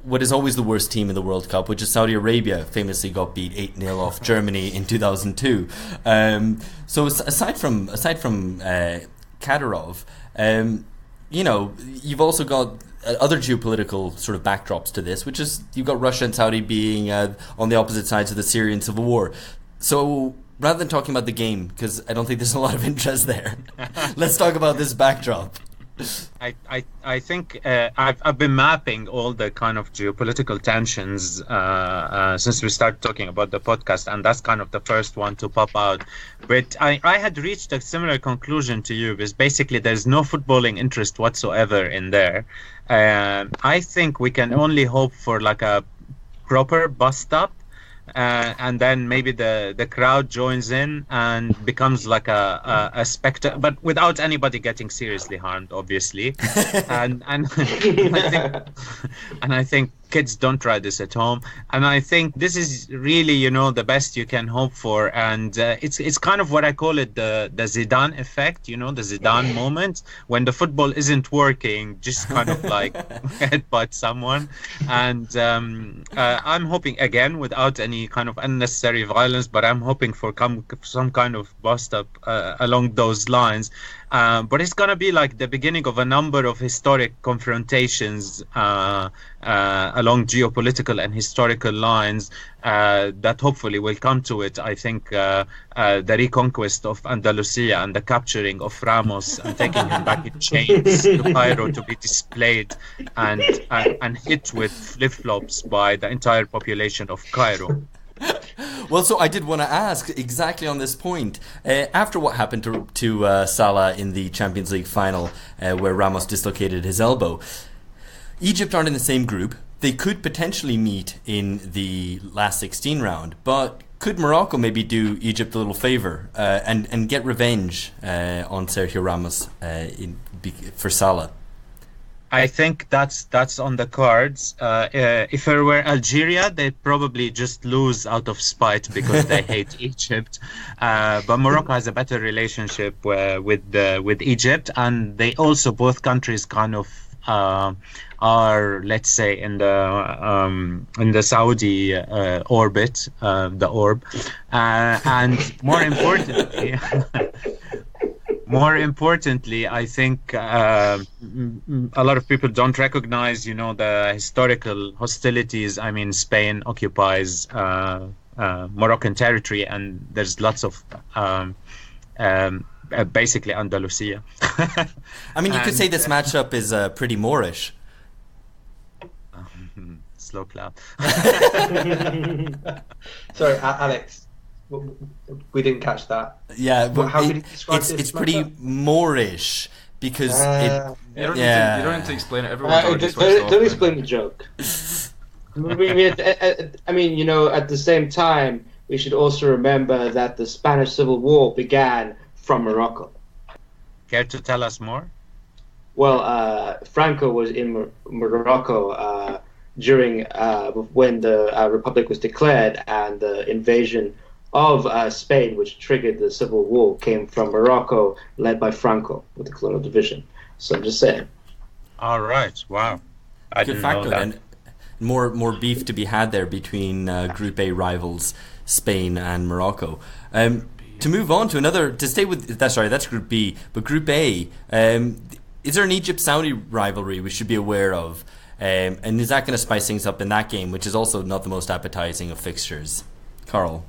what is always the worst team in the World Cup, which is Saudi Arabia, famously got beat 8-0 off Germany in 2002. So aside from Kadyrov, you know, you've also got other geopolitical sort of backdrops to this, which is you've got Russia and Saudi being on the opposite sides of the Syrian civil war. So rather than talking about the game, because I don't think there's a lot of interest there, let's talk about this backdrop. I think I've been mapping all the kind of geopolitical tensions since we started talking about the podcast, and that's kind of the first one to pop out. But I had reached a similar conclusion to you, because basically there's no footballing interest whatsoever in there. I think we can only hope for like a proper bust-up. And then maybe the crowd joins in and becomes like a spectacle, but without anybody getting seriously harmed, obviously. and I think kids don't try this at home. And I think this is really, you know, the best you can hope for. And it's kind of what I call it, the Zidane effect, you know, the Zidane moment, when the football isn't working, just kind of like headbutt someone. And I'm hoping, again, without any kind of unnecessary violence, but I'm hoping for some kind of bust up along those lines. But it's going to be like the beginning of a number of historic confrontations along geopolitical and historical lines that hopefully will come to it. I think the reconquest of Andalusia and the capturing of Ramos and taking him back in chains to Cairo to be displayed and hit with flip-flops by the entire population of Cairo. Well, so I did want to ask exactly on this point. After what happened to Salah in the Champions League final, where Ramos dislocated his elbow, Egypt aren't in the same group. They could potentially meet in the last 16 round, but could Morocco maybe do Egypt a little favour and get revenge on Sergio Ramos for Salah? I think that's on the cards. If it were Algeria, they'd probably just lose out of spite because they hate Egypt. But Morocco has a better relationship with Egypt, and they also, both countries kind of are, let's say, in the Saudi orbit, the orb, and more importantly. More importantly, I think a lot of people don't recognize, you know, the historical hostilities. I mean, Spain occupies Moroccan territory, and there's lots of basically Andalusia. I mean, you could say this matchup is pretty Moorish. Slow clap. Sorry, Alex. We didn't catch that. Yeah, but how can you describe this? It's pretty Moorish because you don't need to explain it. Everyone's already switched off. Don't explain the joke. I mean, you know, at the same time, we should also remember that the Spanish Civil War began from Morocco. Care to tell us more? Well, Franco was in Morocco during when the Republic was declared, and the invasion of Spain, which triggered the Civil War, came from Morocco, led by Franco with the colonial division. So I'm just saying. All right. Wow. I Good didn't factor know that. then. More beef to be had there between Group A rivals Spain and Morocco. To move on to another, to stay with that's Group B, but Group A, is there an Egypt-Saudi rivalry we should be aware of? And is that going to spice things up in that game, which is also not the most appetizing of fixtures? Karl.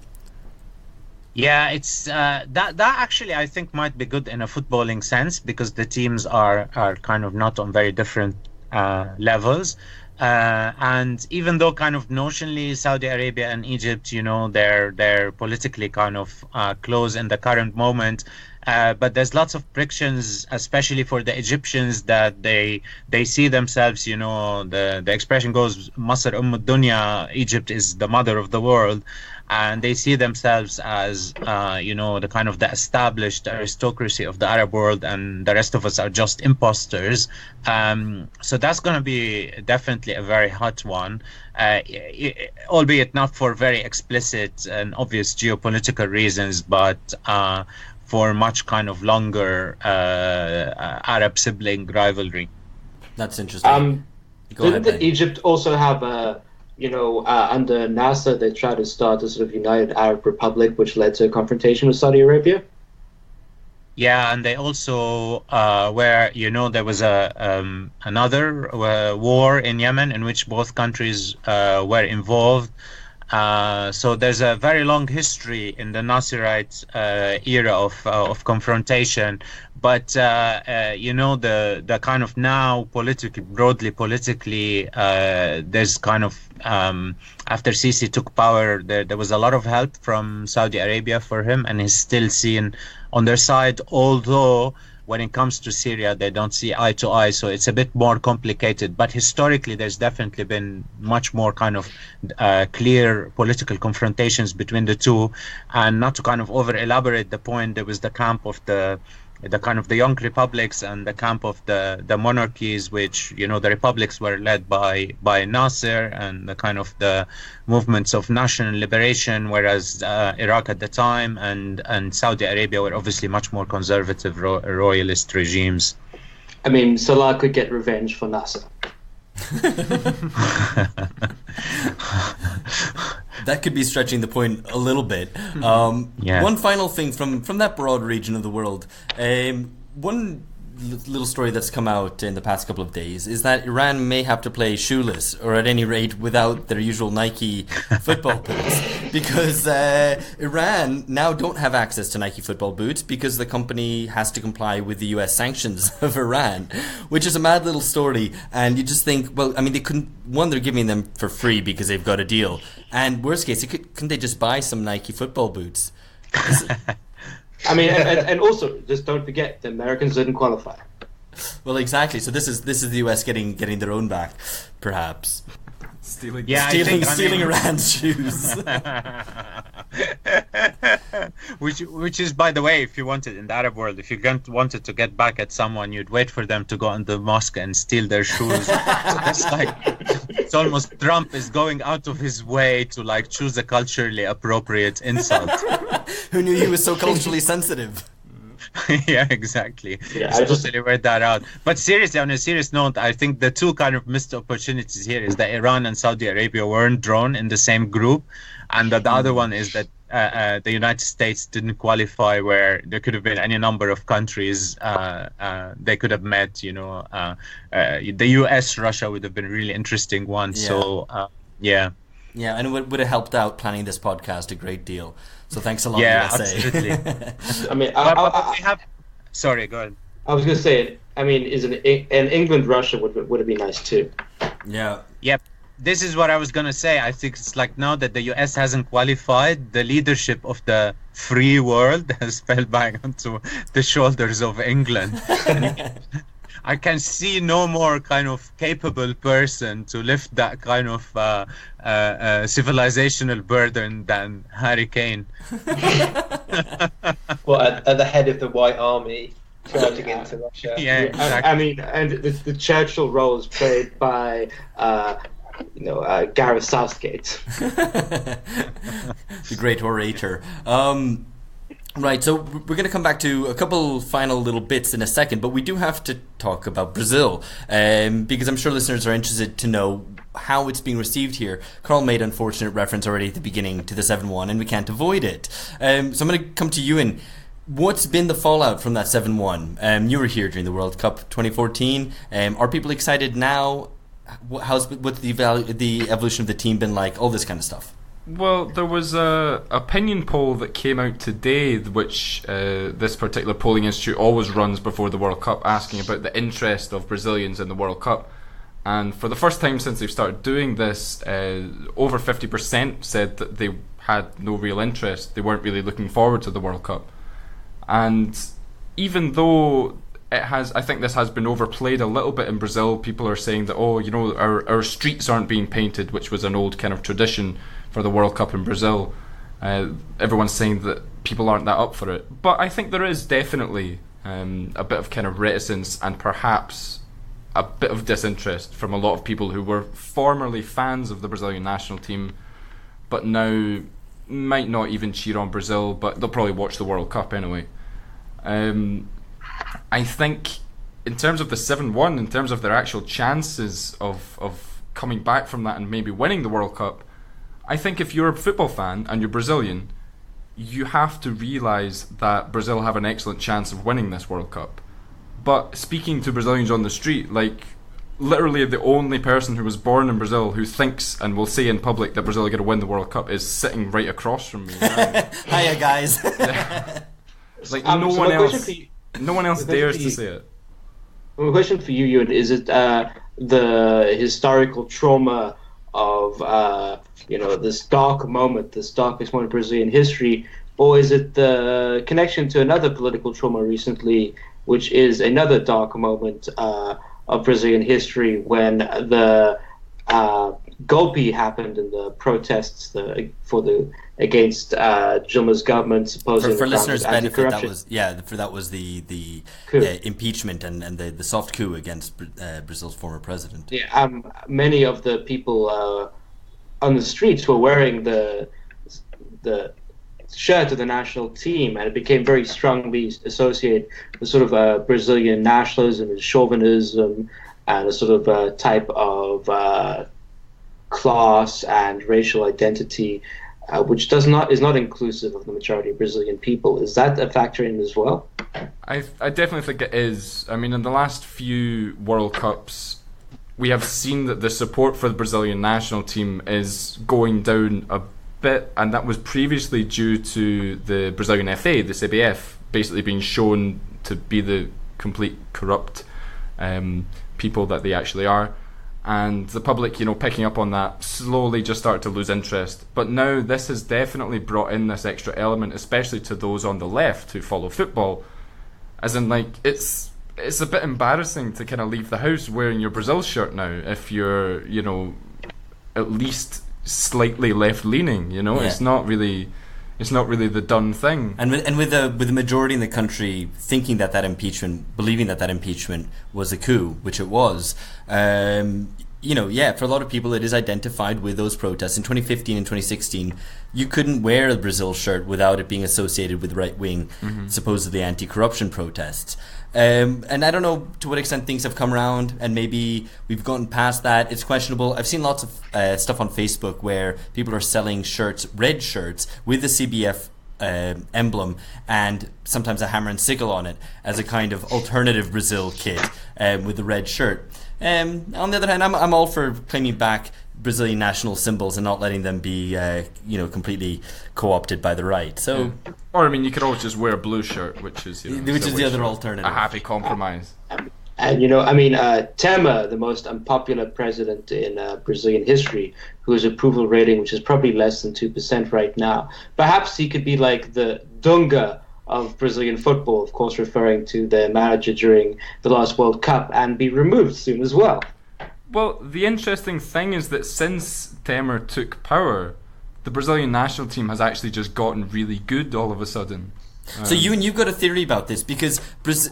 Yeah, it's that actually I think might be good in a footballing sense, because the teams are kind of not on very different levels. And even though kind of notionally Saudi Arabia and Egypt, they're politically kind of close in the current moment, but there's lots of frictions, especially for the Egyptians, that they see themselves, the expression goes, Masr Dunya, Egypt is the mother of the world. And they see themselves as, the kind of the established aristocracy of the Arab world, and the rest of us are just imposters. So that's going to be definitely a very hot one, albeit not for very explicit and obvious geopolitical reasons, but for much kind of longer Arab sibling rivalry. That's interesting. Didn't Egypt also have a... under Nasser, they tried to start a sort of united Arab republic, which led to a confrontation with Saudi Arabia? Yeah, and they also, there was another war in Yemen in which both countries were involved. So there's a very long history in the Nasserite era of confrontation. But the kind of now broadly politically, there's kind of after Sisi took power, there was a lot of help from Saudi Arabia for him, and he's still seen on their side. Although when it comes to Syria, they don't see eye to eye, so it's a bit more complicated. But historically, there's definitely been much more kind of clear political confrontations between the two. And not to kind of over elaborate the point, there was the camp of the kind of the young republics and the camp of the monarchies, which the republics were led by Nasser, and the kind of the movements of national liberation, whereas Iraq at the time and Saudi Arabia were obviously much more conservative royalist regimes. I mean, Salah could get revenge for Nasser. That could be stretching the point a little bit. One final thing from that broad region of the world. One little story that's come out in the past couple of days is that Iran may have to play shoeless, or at any rate without their usual Nike football boots, because Iran now don't have access to Nike football boots because the company has to comply with the US sanctions of Iran, which is a mad little story. And you just think, well, I mean, they couldn't, one, they're giving them for free because they've got a deal, and worst case, couldn't they just buy some Nike football boots? I mean, and also, just don't forget, the Americans didn't qualify. Well, exactly. So this is the US getting their own back, perhaps. Stealing Iran's shoes. Which is, by the way, if you wanted in the Arab world, if you wanted to get back at someone, you'd wait for them to go in the mosque and steal their shoes. So that's like, it's almost Trump is going out of his way to like choose a culturally appropriate insult. Who knew he was so culturally sensitive? Yeah, exactly. Yeah, I totally read that out. But seriously, on a serious note, I think the two kind of missed opportunities here is that Iran and Saudi Arabia weren't drawn in the same group, and the other one is that the United States didn't qualify, where there could have been any number of countries they could have met. The US, Russia would have been a really interesting one. Yeah. So yeah. Yeah, and it would have helped out planning this podcast a great deal. So thanks a lot, Yeah, USA. absolutely. I mean, But we have. Sorry, go ahead. I was going to say, I mean, an England-Russia would have been nice too. Yeah. Yep. This is what I was going to say. I think it's like now that the US hasn't qualified, the leadership of the free world has fell back onto the shoulders of England. I can see no more kind of capable person to lift that kind of civilizational burden than Harry Kane. Well, at the head of the White Army, charging into Russia. Yeah, exactly. I mean, and the Churchill role is played by Gareth Southgate. The great orator. Right, so we're going to come back to a couple final little bits in a second, but we do have to talk about Brazil, because I'm sure listeners are interested to know how it's being received here. Karl made unfortunate reference already at the beginning to the 7-1, and we can't avoid it. So I'm going to come to Euan. What's been the fallout from that 7-1? You were here during the World Cup 2014. Are people excited now? What's the evolution of the team been like? All this kind of stuff. Well, there was a opinion poll that came out today, which this particular polling institute always runs before the World Cup, asking about the interest of Brazilians in the World Cup. And for the first time since they've started doing this, over 50% said that they had no real interest. They weren't really looking forward to the World Cup. And even though I think this has been overplayed a little bit in Brazil, people are saying that, our streets aren't being painted, which was an old kind of tradition for the World Cup in Brazil. Everyone's saying that people aren't that up for it. But I think there is definitely a bit of kind of reticence and perhaps a bit of disinterest from a lot of people who were formerly fans of the Brazilian national team, but now might not even cheer on Brazil, but they'll probably watch the World Cup anyway. I think in terms of the 7-1, in terms of their actual chances of coming back from that and maybe winning the World Cup, I think if you're a football fan and you're Brazilian, you have to realise that Brazil have an excellent chance of winning this World Cup. But speaking to Brazilians on the street, like literally the only person who was born in Brazil who thinks and will say in public that Brazil are going to win the World Cup is sitting right across from me now. Hiya, guys. Like no one else dares to say it. My question for you, Euan, is it the historical trauma of this dark moment, this darkest moment of Brazilian history, or is it the connection to another political trauma recently, which is another dark moment of Brazilian history when the golpe happened in the protests against Dilma's government, supposedly for listeners' benefit, that was the impeachment and the soft coup against Brazil's former president. Yeah, many of the people on the streets were wearing the shirt of the national team, and it became very strongly associated with sort of Brazilian nationalism and chauvinism and a sort of type of class and racial identity, which is not inclusive of the majority of Brazilian people. Is that a factor in as well? I definitely think it is. I mean, in the last few World Cups, we have seen that the support for the Brazilian national team is going down a bit, and that was previously due to the Brazilian FA, the CBF, basically being shown to be the complete corrupt people that they actually are. And the public, picking up on that, slowly just started to lose interest. But now this has definitely brought in this extra element, especially to those on the left who follow football. As in, like, it's a bit embarrassing to kind of leave the house wearing your Brazil shirt now if you're, at least slightly left-leaning. Yeah. It's not really the done thing. And with the majority in the country thinking that believing that impeachment was a coup, which it was, for a lot of people it is identified with those protests. In 2015 and 2016, you couldn't wear a Brazil shirt without it being associated with right-wing, supposedly anti-corruption protests. And I don't know to what extent things have come around, and maybe we've gotten past that. It's questionable. I've seen lots of stuff on Facebook where people are selling red shirts with the CBF emblem and sometimes a hammer and sickle on it as a kind of alternative Brazil kit with the red shirt. On the other hand, I'm all for claiming back Brazilian national symbols and not letting them be completely co-opted by the right. So, or I mean, you could always just wear a blue shirt, which is the other alternative, a happy compromise. And Temer, the most unpopular president in Brazilian history, whose approval rating, which is probably less than 2% right now, perhaps he could be like the Dunga of Brazilian football, of course referring to their manager during the last World Cup, and be removed soon as well. Well, the interesting thing is that since Temer took power, the Brazilian national team has actually just gotten really good all of a sudden. So you've got a theory about this, because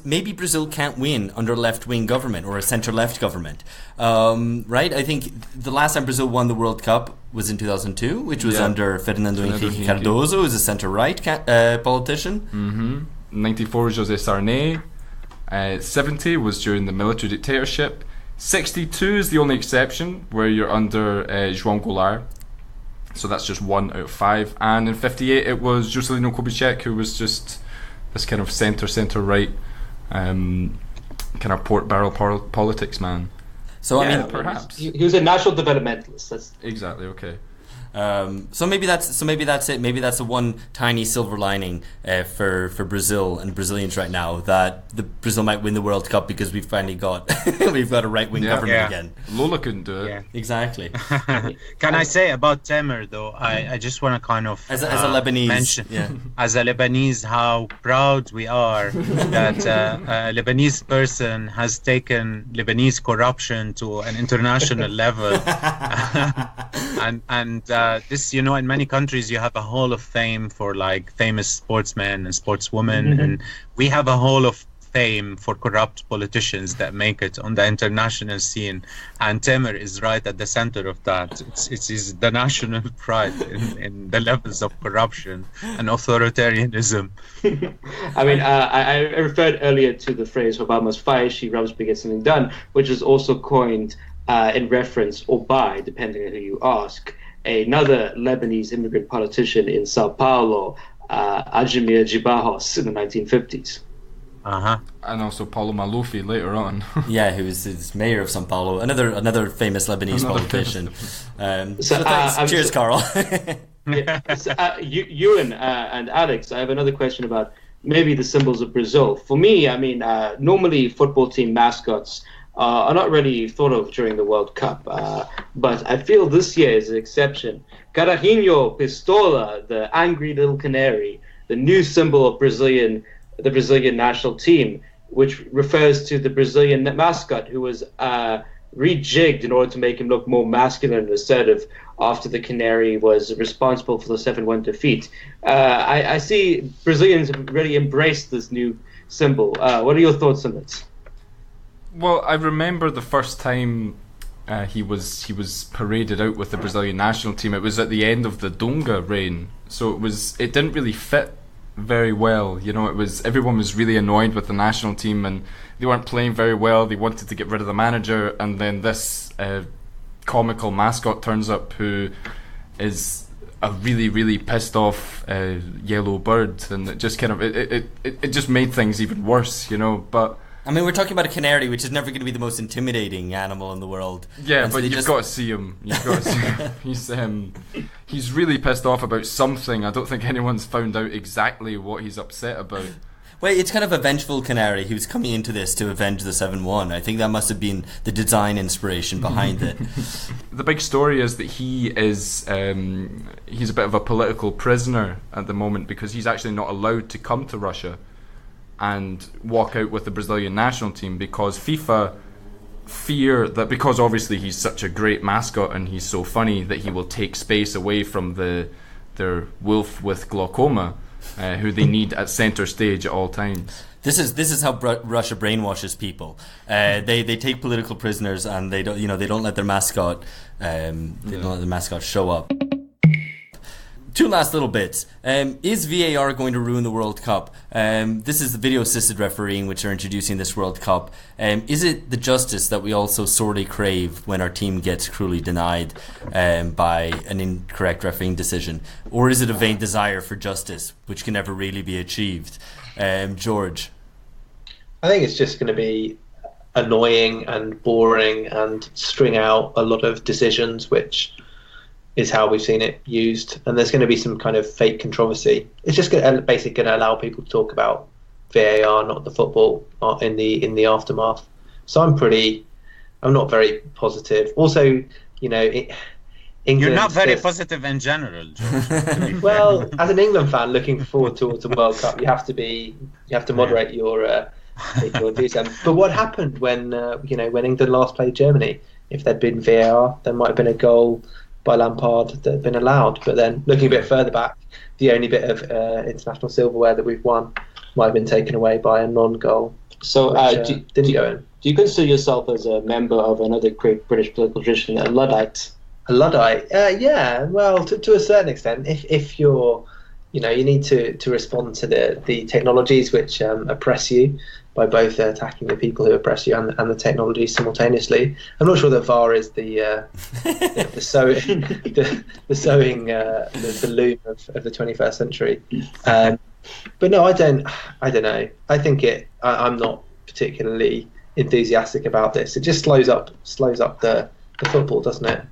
maybe Brazil can't win under a left-wing government or a centre-left government, right? I think the last time Brazil won the World Cup was in 2002, which was under Fernando Henrique Cardoso, who's a centre-right politician. 94 was José Sarney. 70 was during the military dictatorship. 62 is the only exception, where you're under João Goulart. So that's just 1 out of 5. And in 58 it was Juscelino Kubitschek, who was just this kind of centre-right kind of pork barrel politics man. So I mean, perhaps he was a national developmentalist. That's exactly okay. So maybe that's it. Maybe that's the one tiny silver lining for Brazil and Brazilians right now, that Brazil might win the World Cup, because we've finally got a right wing government again. Lola couldn't do it. Yeah. Exactly. Can I say about Temer though? I just want to kind of as a Lebanese mention as a Lebanese how proud we are that a Lebanese person has taken Lebanese corruption to an international level, and this, in many countries you have a hall of fame for like famous sportsmen and sportswomen, and we have a hall of fame for corrupt politicians that make it on the international scene, and Temer is right at the center of that. It's the national pride in the levels of corruption and authoritarianism. I mean, I referred earlier to the phrase "Obama's fire, she rubs to get something done," which is also coined in reference, or by, depending on who you ask, another Lebanese immigrant politician in Sao Paulo, Ajamir Jibahos, in the 1950s. And also Paulo Maluf later on. Who was mayor of Sao Paulo, another famous Lebanese politician. So thanks. Cheers, Karl. Euan and Alex, I have another question about maybe the symbols of Brazil. For me, I mean, normally football team mascots are not really thought of during the World Cup, but I feel this year is an exception. Carajinho Pistola, the angry little canary, the new symbol of the Brazilian national team, which refers to the Brazilian mascot, who was rejigged in order to make him look more masculine and assertive after the canary was responsible for the 7-1 defeat. I see Brazilians have really embraced this new symbol. What are your thoughts on it? Well, I remember the first time he was paraded out with the Brazilian national team. It was at the end of the Dunga reign, so it didn't really fit very well. Everyone was really annoyed with the national team, and they weren't playing very well. They wanted to get rid of the manager, and then this comical mascot turns up, who is a really, really pissed off yellow bird, and it just kind of it just made things even worse, But I mean, we're talking about a canary, which is never going to be the most intimidating animal in the world. Yeah, and but you've got to see him. You've got to see him. He's really pissed off about something. I don't think anyone's found out exactly what he's upset about. Well, it's kind of a vengeful canary who's coming into this to avenge the 7-1. I think that must have been the design inspiration behind it. The big story is that he is he's a bit of a political prisoner at the moment, because he's actually not allowed to come to Russia and walk out with the Brazilian national team, because FIFA fear that, because obviously he's such a great mascot and he's so funny, that he will take space away from their wolf with glaucoma, who they need at center stage at all times. This is how Russia brainwashes people. They take political prisoners, and they don't let their mascot don't let the mascot show up. Two last little bits. Is VAR going to ruin the World Cup? This is the video-assisted refereeing, which are introducing this World Cup. Is it the justice that we also sorely crave when our team gets cruelly denied by an incorrect refereeing decision? Or is it a vain desire for justice, which can never really be achieved? George? I think it's just going to be annoying and boring and string out a lot of decisions, which is how we've seen it used, and there's going to be some kind of fake controversy. It's just basically going to allow people to talk about VAR, not the football, in the aftermath. So I'm not very positive. Also, England, you're not very positive in general, George. Well, as an England fan looking forward towards the World Cup, you have to moderate your views. But what happened when England last played Germany? If there'd been VAR, there might have been a goal Lampard that have been allowed. But then looking a bit further back, the only bit of international silverware that we've won might have been taken away by a non-goal. So didn't go in. Do you consider yourself as a member of another great British political tradition, a Luddite? A Luddite? Yeah, well, to a certain extent. If you're, you need to respond to the technologies which oppress you by both attacking the people who oppress you and the technology simultaneously. I'm not sure that VAR is the loom of the 21st century. But no, I don't know. I think I'm not particularly enthusiastic about this. It just slows up the football, doesn't it?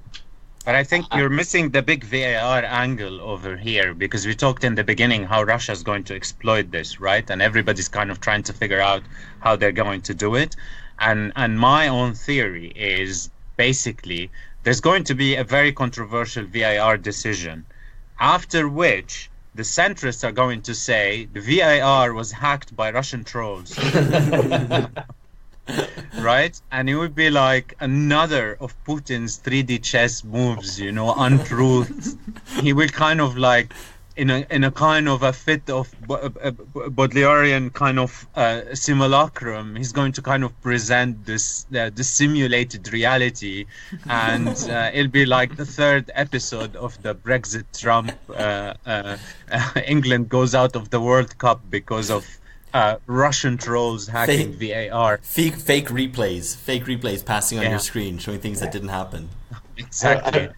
But I think you're missing the big VAR angle over here, because we talked in the beginning how Russia's going to exploit this, right? And everybody's kind of trying to figure out how they're going to do it. And my own theory is basically there's going to be a very controversial VAR decision, after which the centrists are going to say the VAR was hacked by Russian trolls. Right? And it would be like another of Putin's 3D chess moves, untruths. He will kind of like, in a kind of a fit of Baudelarian kind of simulacrum, he's going to kind of present this simulated reality, and it'll be like the third episode of the Brexit Trump England goes out of the World Cup because of Russian trolls hacking VAR. Fake replays passing on your screen, showing things that didn't happen. Exactly.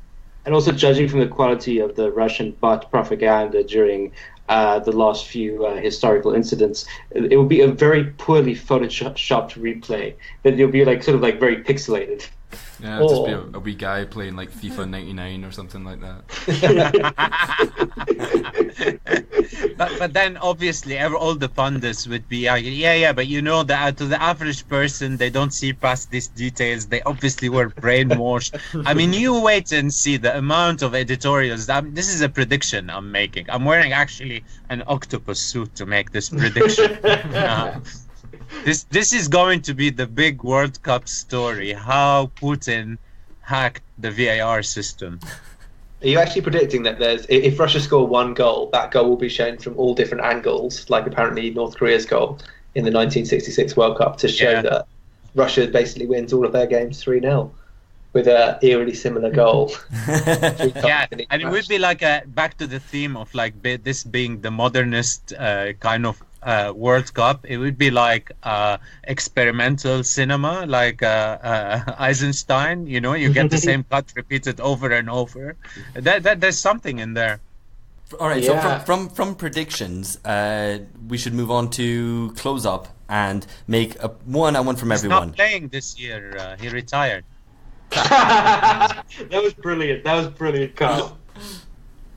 And also, judging from the quality of the Russian bot propaganda during the last few historical incidents, it will be a very poorly photoshopped replay. That it'll be like sort of like very pixelated. Yeah, it'll just be a wee guy playing like FIFA 99 or something like that. But then obviously all the pundits would be arguing, but that to the average person, they don't see past these details. They obviously were brainwashed. I mean, you wait and see the amount of editorials. This is a prediction I'm making. I'm wearing actually an octopus suit to make this prediction. This is going to be the big World Cup story, how Putin hacked the VAR system. Are you actually predicting that if Russia score one goal, that goal will be shown from all different angles, like apparently North Korea's goal in the 1966 World Cup, to show that Russia basically wins all of their games 3-0 with a eerily similar goal? Yeah, and it would be like back to the theme of like this being the modernist kind of World Cup. It would be like experimental cinema, like Eisenstein. You get the same cut repeated over and over. That there's something in there. All right. So from predictions, we should move on to close up and make one from everyone. He's not playing this year. He retired. That was brilliant, Karl.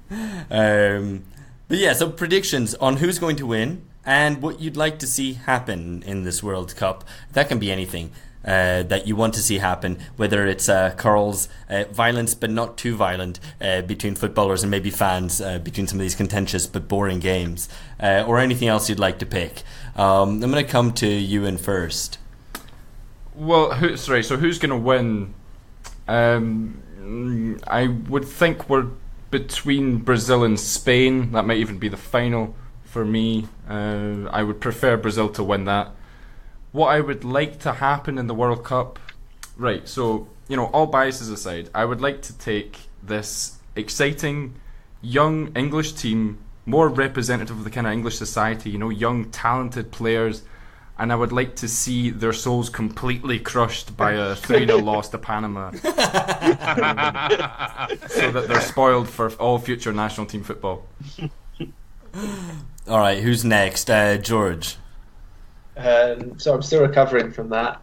But yeah, so predictions on who's going to win and what you'd like to see happen in this World Cup. That can be anything that you want to see happen, whether it's Karl's violence but not too violent between footballers and maybe fans, between some of these contentious but boring games, or anything else you'd like to pick. I'm going to come to Euan first. Well, so who's going to win? I would think we're between Brazil and Spain. That might even be the final for me. I would prefer Brazil to win that. What I would like to happen in the World Cup, right, so, all biases aside, I would like to take this exciting young English team, more representative of the kind of English society, young talented players, and I would like to see their souls completely crushed by a 3-0 loss to Panama, so that they're spoiled for all future national team football. All right, who's next? George. So I'm still recovering from that,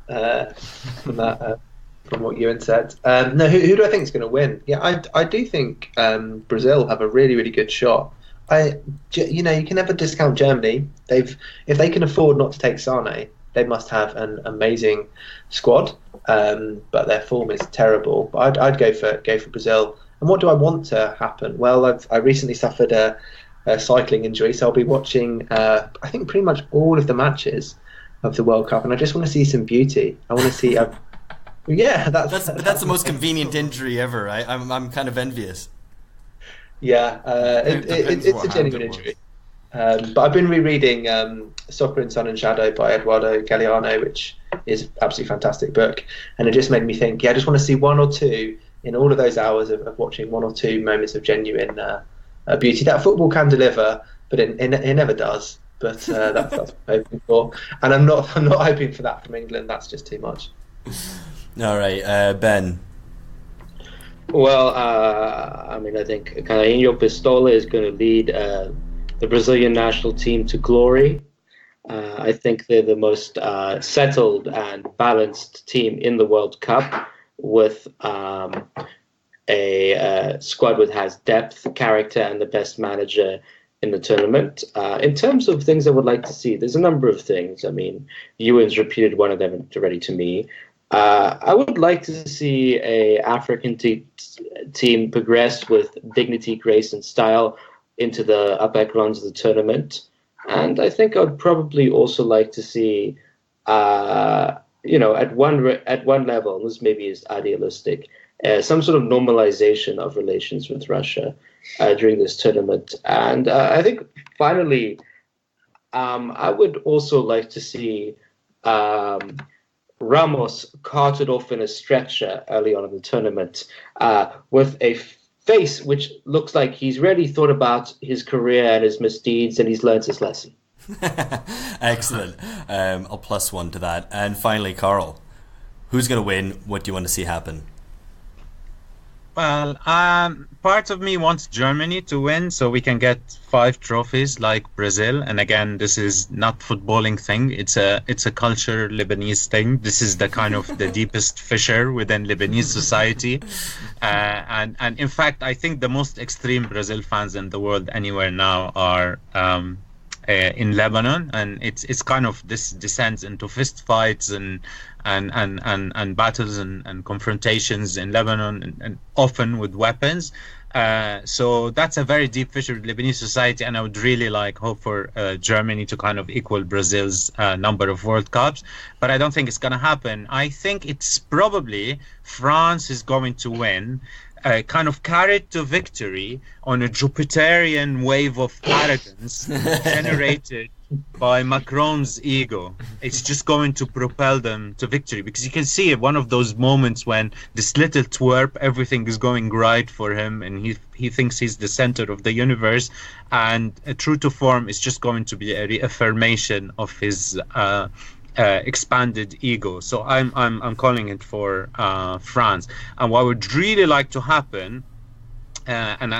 from what Euan said. No, who do I think is going to win? Yeah, I do think Brazil have a really, really good shot. You can never discount Germany. If they can afford not to take Sane, they must have an amazing squad. But their form is terrible. But I'd go for Brazil. And what do I want to happen? Well, I recently suffered a cycling injury, so I'll be watching I think pretty much all of the matches of the World Cup, and I just want to see some beauty. I want to see Yeah, that's the most convenient injury ever. I'm kind of envious. Yeah, it's a genuine injury. But I've been rereading Soccer in Sun and Shadow by Eduardo Galeano, which is absolutely fantastic book. And it just made me think, I just want to see one or two in all of those hours of watching, one or two moments of genuine beauty that football can deliver, but it never does. But that's what I'm hoping for. And I'm not hoping for that from England. That's just too much. All right, Ben. Well, I think Carlinhos Pistola is going to lead the Brazilian national team to glory. I think they're the most settled and balanced team in the World Cup, with a squad which has depth, character, and the best manager in the tournament. In terms of things I would like to see, there's a number of things. I mean, Euan's repeated one of them already to me. I would like to see a African team progress with dignity, grace, and style into the upper echelons of the tournament. And I think I'd probably also like to see, at one level, this maybe is idealistic, some sort of normalization of relations with Russia during this tournament. And I think finally, I would also like to see Ramos carted off in a stretcher early on in the tournament with a face which looks like he's really thought about his career and his misdeeds, and he's learned his lesson. Excellent. I'll plus one to that. And finally, Karl, who's going to win? What do you want to see happen? Well, part of me wants Germany to win so we can get 5 trophies like Brazil. And again, this is not footballing thing. It's a culture Lebanese thing. This is the kind of the deepest fissure within Lebanese society. And in fact, I think the most extreme Brazil fans in the world anywhere now are in Lebanon, and it's kind of this descends into fist fights and battles and confrontations in Lebanon, and often with weapons. So that's a very deep fissure with Lebanese society, and I would really hope for Germany to kind of equal Brazil's number of World Cups, but I don't think it's going to happen. I think it's probably France is going to win, kind of carried to victory on a Jupiterian wave of arrogance generated by Macron's ego. It's just going to propel them to victory, because you can see one of those moments when this little twerp, everything is going right for him, and he thinks he's the center of the universe, and true to form, it's just going to be a reaffirmation of his expanded ego. So I'm calling it for France. And what would really like to happen, and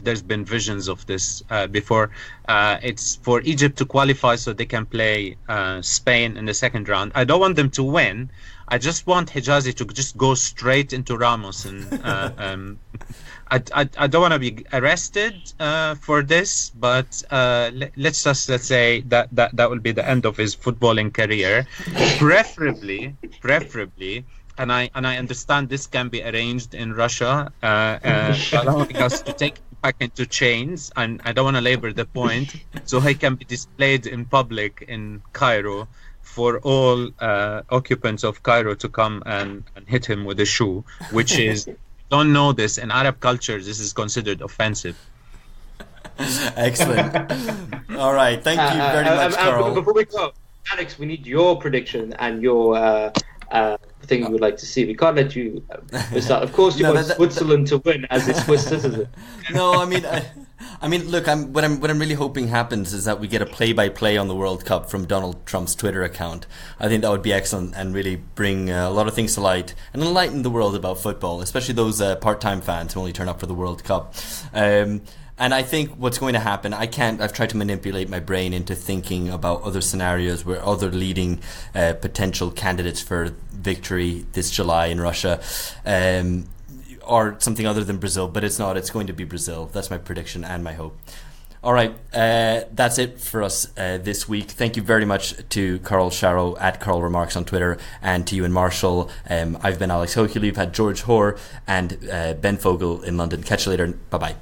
there's been visions of this before, it's for Egypt to qualify so they can play Spain in the second round. I don't want them to win. I just want Hijazi to just go straight into Ramos, and I don't want to be arrested for this, but let's say that will be the end of his footballing career, preferably. And I understand this can be arranged in Russia, allowing us to take him back into chains, and I don't want to labor the point, so he can be displayed in public in Cairo for all occupants of Cairo to come and hit him with a shoe, which is, don't know this, in Arab culture, this is considered offensive. Excellent. All right, thank you very much, Karl. Before we go, Alex, we need your prediction and your thing you would like to see. We can't let you start. Of course, you want Switzerland to win as a Swiss citizen. No, I mean, look. What I'm really hoping happens is that we get a play-by-play on the World Cup from Donald Trump's Twitter account. I think that would be excellent and really bring a lot of things to light and enlighten the world about football, especially those part-time fans who only turn up for the World Cup. And I think what's going to happen, I've tried to manipulate my brain into thinking about other scenarios where other leading potential candidates for victory this July in Russia or something other than Brazil, but it's not. It's going to be Brazil. That's my prediction and my hope. All right, that's it for us this week. Thank you very much to Karl Sharro at Karl Remarks on Twitter, and to Euan Marshall. I've been Alex Hochuli. We've had George Hoare and Ben Fogel in London. Catch you later. Bye-bye.